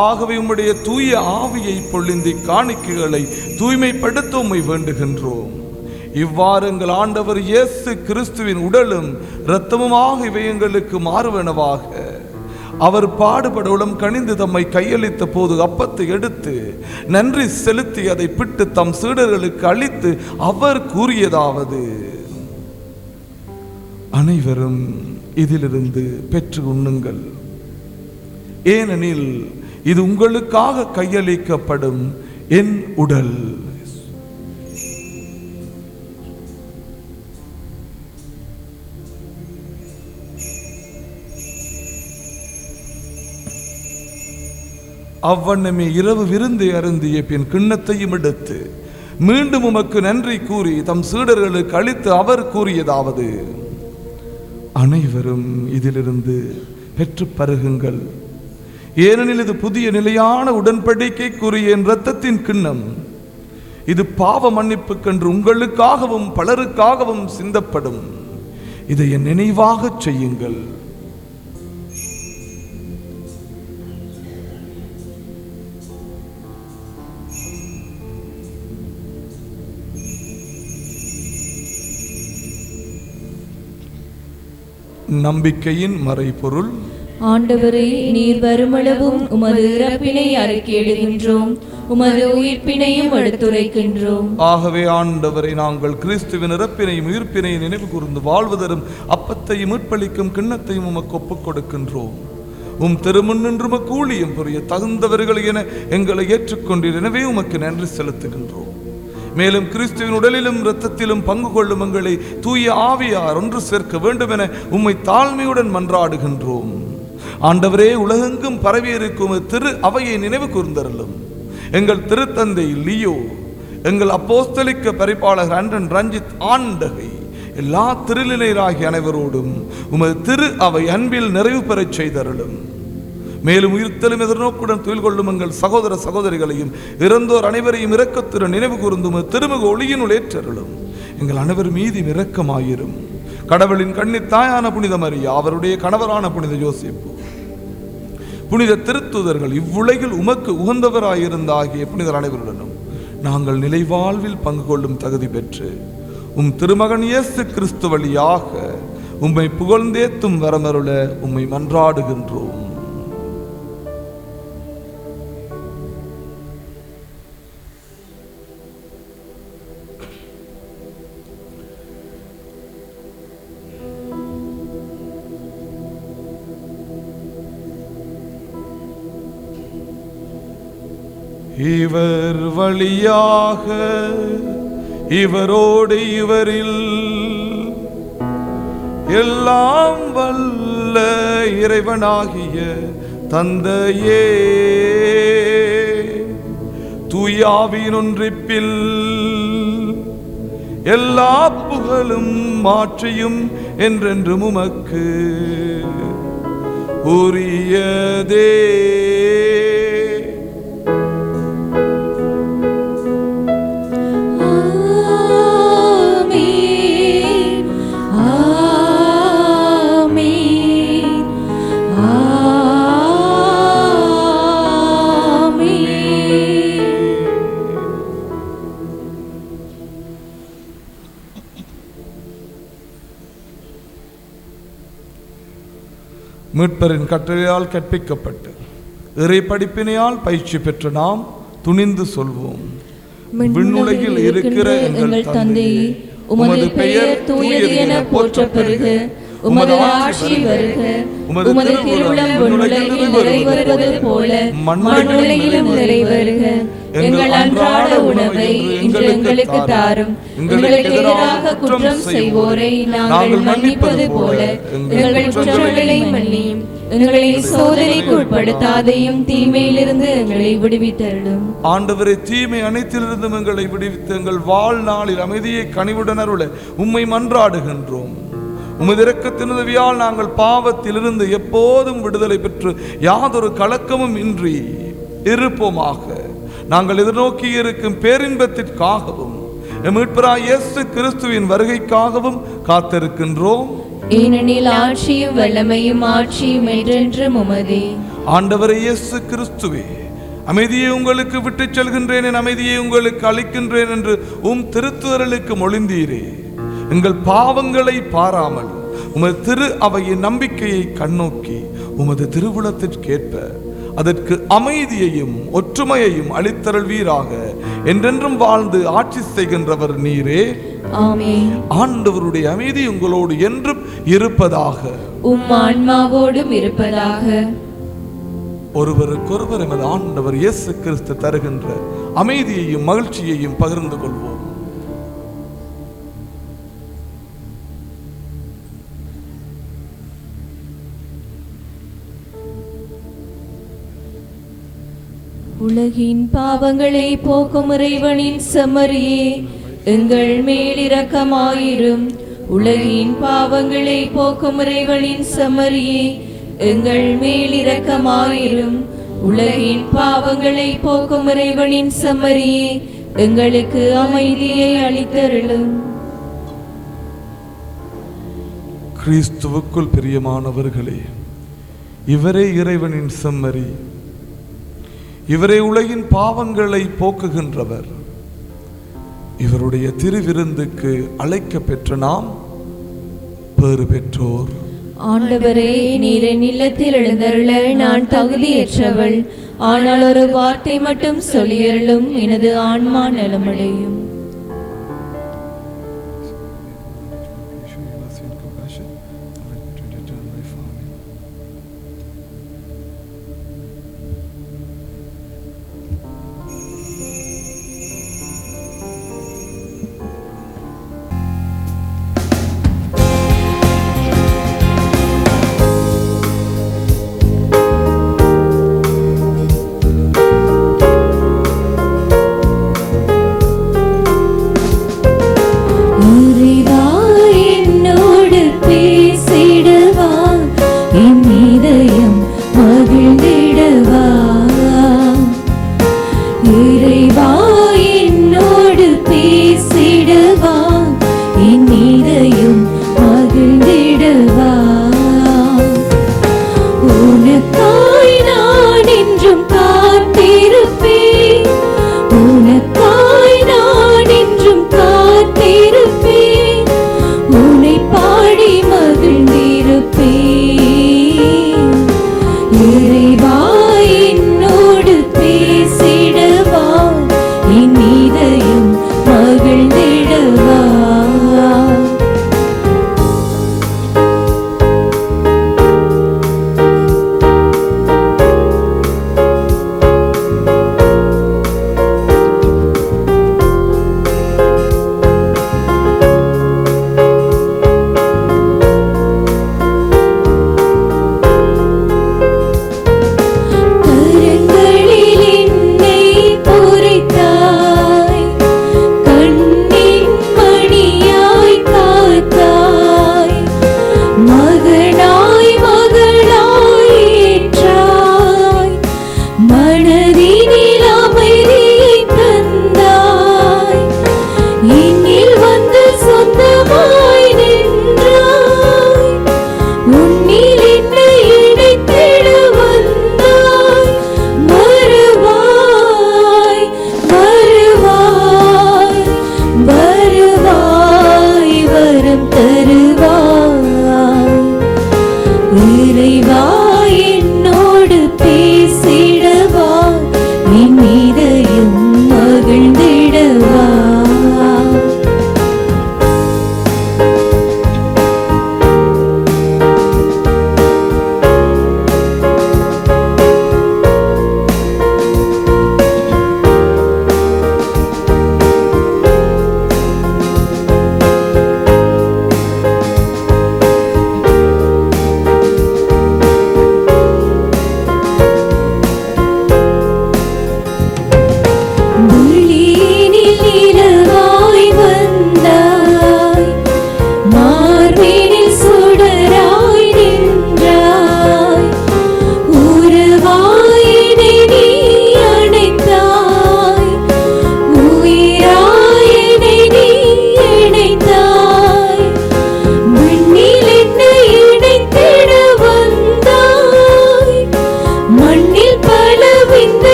ஆகவே உம்முடைய தூய ஆவியை பொழிந்தி காணிக்கைகளை தூய்மைப்படுத்த உம்மை வேண்டுகின்றோம். இவ்வாறு எங்கள் ஆண்டவர் இயேசு கிறிஸ்துவின் உடலும் இரத்தமுமாக இவை எங்களுக்கு மாறுவனவாக. அவர் பாடுபட உளம் கனிந்து தம்மை கையளித்த போது அப்பத்தை எடுத்து நன்றி செலுத்தி அதை பிட்டு தம் சீடர்களுக்கு அளித்து அவர் கூறியதாவது: அனைவரும் இதிலிருந்து பெற்று உண்ணுங்கள், ஏனெனில் இது உங்களுக்காக கையளிக்கப்படும் என் உடல். அவ்வண்ணமே இரவு விருந்தை அருந்திய பின் கிண்ணத்தையும் எடுத்து மீண்டும் உமக்கு நன்றி கூறி தம் சீடர்களுக்கு அளித்து அவர் கூறியதாவது: அனைவரும் இதிலிருந்து பெற்று பருகுங்கள், ஏனெனில் இது புதிய நிலையான உடன்படிக்கைக்குரிய என் இரத்தத்தின் கிண்ணம். இது பாவ மன்னிப்புக்கென்று உங்களுக்காகவும் பலருக்காகவும் சிந்தப்படும். இதை என் நினைவாக செய்யுங்கள். நம்பிக்கையின் மறைபொருள்:
ஆண்டவரே, நீர் வருமளவும் உமது இறப்பினை அறிக்கையிடுகின்றோம், உமது உயிர்ப்பினையும் எடுத்துரைக்கின்றோம்.
ஆகவே ஆண்டவரை, நாங்கள் கிறிஸ்துவின் இறப்பினையும் உயிர்ப்பினையும் நினைவு கூர்ந்து வாழ்வதரும் அப்பத்தையும் மீட்பளிக்கும் கிண்ணத்தையும் உமக்கு ஒப்புக் கொடுக்கின்றோம். உம் திருமுன்னின்று உமக்கு ஊழியம் புரிய தகுந்தவர்கள் என எங்களை ஏற்றுக்கொண்டீர். எனவே உமக்கு நன்றி செலுத்துகின்றோம். மேலும் கிறிஸ்துவின் உடலிலும் இரத்தத்திலும் பங்கு கொள்ளும் எங்களை தூய ஆவியார் ஒன்று சேர்க்க வேண்டும் என உம்மை தாழ்மையுடன் மன்றாடுகின்றோம். ஆண்டவரே, உலகெங்கும் பரவியிருக்கும் திரு அவையை நினைவு கூர்ந்தருளும். எங்கள் திருத்தந்தை லியோ, எங்கள் அப்போஸ்தலிக்க பரிபாலகர் அண்டன் ரஞ்சித் ஆண்டகை, எல்லா திருநிலையராகிய அனைவரோடும் உமது திரு அவை அன்பில் நிறைவு பெறச் செய்தருளும். மேலும் உயிர்த்தலும் எதிர்நோக்குடன் துயில் கொள்ளும் எங்கள் சகோதர சகோதரிகளையும் இறந்தோர் அனைவரையும் இரக்கத்துடன் நினைவு கூர்ந்தும் திருமுக ஒளியினுள் ஏற்றருளும். எங்கள் அனைவர் மீதும் இரக்கமாயிரும். கடவுளின் கண்ணித் தாயான புனித மரியா, அவருடைய கணவரான புனித யோசேப்பு, புனித திருத்துதர்கள், இவ்வுலகில் உமக்கு உகந்தவராயிருந்த ஆகிய புனிதர் அனைவருடனும் நாங்கள் நிலைவாழ்வில் பங்கு கொள்ளும் தகுதி பெற்று உம் திருமகன் இயேசு கிறிஸ்து வழியாக உம்மை புகழ்ந்தேத்தும் வரமருள உம்மை மன்றாடுகின்றோம். இவர் வழியாக இவரோடு இவரில் எல்லாம் வல்ல இறைவனாகிய தந்தையே, தூயாவின் ஒன்றிப்பில் எல்லா புகழும் மாற்றியும் என்றென்றும் உமக்கு உரியதே. மீட்பரின் கட்டளையால் கற்பிக்கப்பட்டு இறை படிப்பினையால் பயிற்சி பெற்ற நாம் துணிந்து சொல்வோம். விண்ணுலகில் இருக்கிற எங்கள் தந்தையே, உமது பெயர் தூயது என போற்றப் பெறுக. உமது ஆட்சி வருக. உமது திருவுளம் விண்ணுலகில் நிறைவேறுவது போல மண்ணுலகிலும் நிறைவேறுக. எங்கள் அன்றாட உணவை இன்று எங்களுக்கு தாரும். எங்களுக்கு எதிராக குற்றம் செய்வோரை நாங்கள் மன்னிப்பது போல எங்கள் குற்றங்களை மன்னியும். எங்களை சோதனைக்கு உட்படுத்தாதையும் தீமையிலிருந்து எங்களை விடுவித்தருளும். ஆண்டவரே, தீமை அனைத்திலிருந்தும் எங்களை விடுவித்து எங்கள் வாழ்நாளில் அமைதியை கனிவுடன் அருள உம்மை மன்றாடுகின்றோம். உமது இரக்கத்தின் உதவியால் நாங்கள் பாவத்திலிருந்து எப்போதும் விடுதலை பெற்று யாதொரு கலக்கமும் இன்றி இருப்போமாக. நாங்கள் எதிர்நோக்கி இருக்கும் பேரின்பத்திற்காகவும் மீட்பராகிய இயேசு கிறிஸ்துவின் வருகைக்காகவும் காத்திருக்கின்றோம். ஏனெனில் ஆட்சியும் வல்லமையும் ஆட்சியும் என்றென்றும் உமதே. ஆண்டவரே இயேசு கிறிஸ்துவே, அமைதியை உங்களுக்கு விட்டுச் செல்கின்றேன், என் அமைதியை உங்களுக்கு அளிக்கின்றேன் என்று உம் திருத்துதலுக்கு மொழிந்தீரே. எங்கள் பாவங்களை பாராமல் உமது திரு அவையின் நம்பிக்கையை கண்ணோக்கி உமது திருவுளத்திற்கேற்ப அதற்கு அமைதியையும் ஒற்றுமையையும் அளித்தருள்வீராக. என்றென்றும் வாழ்ந்து ஆட்சி செய்கின்றவர் நீரே. ஆமென். ஆண்டவருடைய அமைதி உங்களோடு என்றும் இருப்பதாக. உம் ஆன்மாவோடும் இருப்பதாக. ஒருவருக்கொருவர் எமது ஆண்டவர் இயேசு கிறிஸ்து தருகின்ற அமைதியையும் மகிழ்ச்சியையும் பகிர்ந்து கொள்வோம்.
உலகின் பாவங்களை போக்கும் இறைவனின் செம்மறியே, எங்கள் மேல் இரக்கமாயிரும். உலகின் பாவங்களை போக்கும் இறைவனின் செம்மறியே, எங்கள் மேல் இரக்கமாயிரும். உலகின் பாவங்களை போக்கும் இறைவனின் செம்மறியே, எங்களுக்கு அமைதியை அளித்தருளும்.
கிறிஸ்துவுக்குள் பிரியமானவர்களே, இவரே இறைவனின் செம்மறி, இவரே உலகின் பாவங்களை போக்குகின்றவர். இவருடைய திருவிருந்துக்கு அழைக்க பெற்ற நாம் பேறு பெற்றோர்.
ஆண்டவரே, நீர் என் இல்லத்தில் எழுந்தருள நான் தகுதியற்றவள். ஆனால் ஒரு வார்த்தை மட்டும் சொல்லியருளும், எனது ஆன்மா நலமடையும்.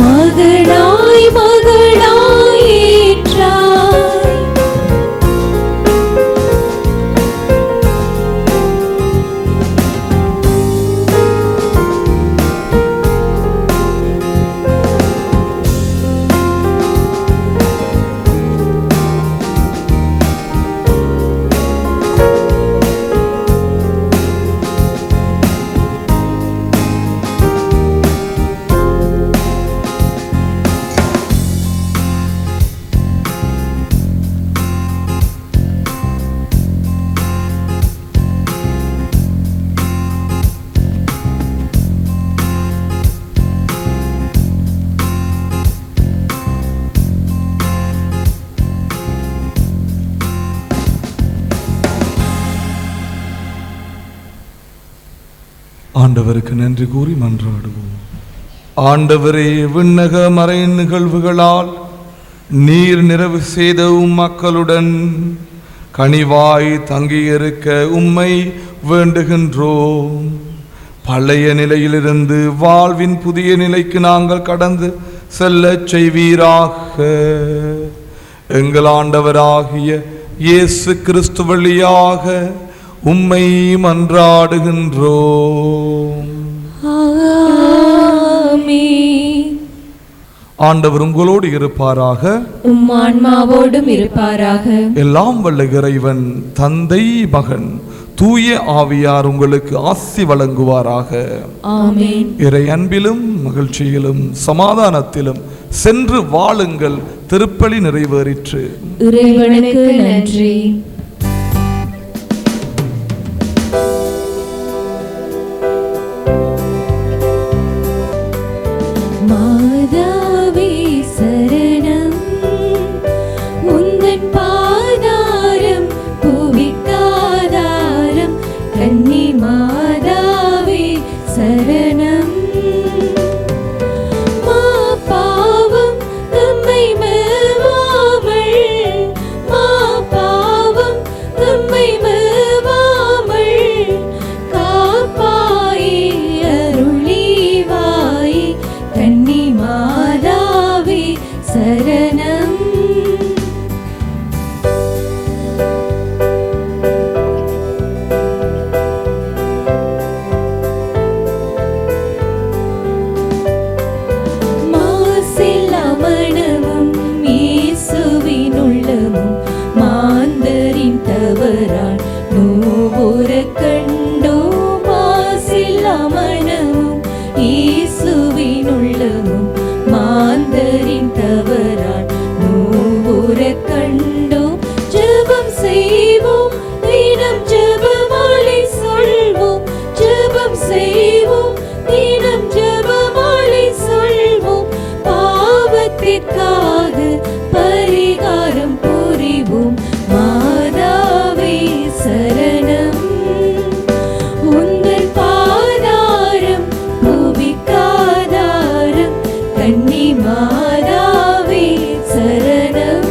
மகளாய் மகளாய் ஏற்ற
ஆண்டவருக்கு நன்றி கூறி மன்றாடுவோம். ஆண்டவரே, விண்ணக மறை நிகழ்வுகளால் நீர் நிறைவு செய்த மக்களுடன் கனிவாய் தங்கியிருக்க உம்மை வேண்டுகின்றோம். பழைய நிலையிலிருந்து வாழ்வின் புதிய நிலைக்கு நாங்கள் கடந்து செல்ல செய்வீராக. எங்கள் ஆண்டவராகிய இயேசு கிறிஸ்து வழியாக உம்மை மன்றாடுகின்றோம். ஆண்டவர் உங்களோடு இருப்பாராக,
உம் ஆன்மாவோடும் இருப்பாராக.
எல்லாம் வல்ல இறைவன் தந்தை, மகன், தூய ஆவியார் உங்களுக்கு ஆசி வழங்குவாராக.
ஆமென்.
இறை அன்பிலும் மகிழ்ச்சியிலும் சமாதானத்திலும் சென்று வாழுங்கள். திருப்பலி நிறைவேறிற்று.
இறைவனுக்கு நன்றி. மாதாவே சரணம், உந்தன் பாதாரம் புவிக்காதாரம். கன்னி மாதாவே சரணம். மா பாவம் நம்மை மேவாமல், மா பாவம் நம்மை மேவாமல் காப்பாயே அருளிவாய். கன்னி மாதாவே சரணம். மாசில்லா மனமும் இயேசுவின் உள்ளமும் மாந்தரின் தவறால் நோவுற கண்டோம். மாசில்லா மனமும் இயேசுவின் உள்ளமும் மாந்தரின் தவறால் நோவுற கண்டோம். ஜெபம் செய்வோம், தினம் ஜெபமாலை சொல்வோம். ஜெபம் செய்வோம், தினம் ஜெபமாலை சொல்வோம். பாவத்திற்காக பரிகாரம் புரிவோம். மாதாவே சரணம், உந்தன் பாதாரம் புவிக்காதாரம். கன்னி மாதாவே சரணம்.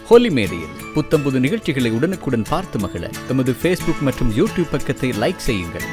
ஹோலி மேடையில் புத்தம்புது நிகழ்ச்சிகளை உடனுக்குடன் பார்த்து மகிழ எமது ஃபேஸ்புக் மற்றும் யூடியூப் பக்கத்தை லைக் செய்யுங்கள்.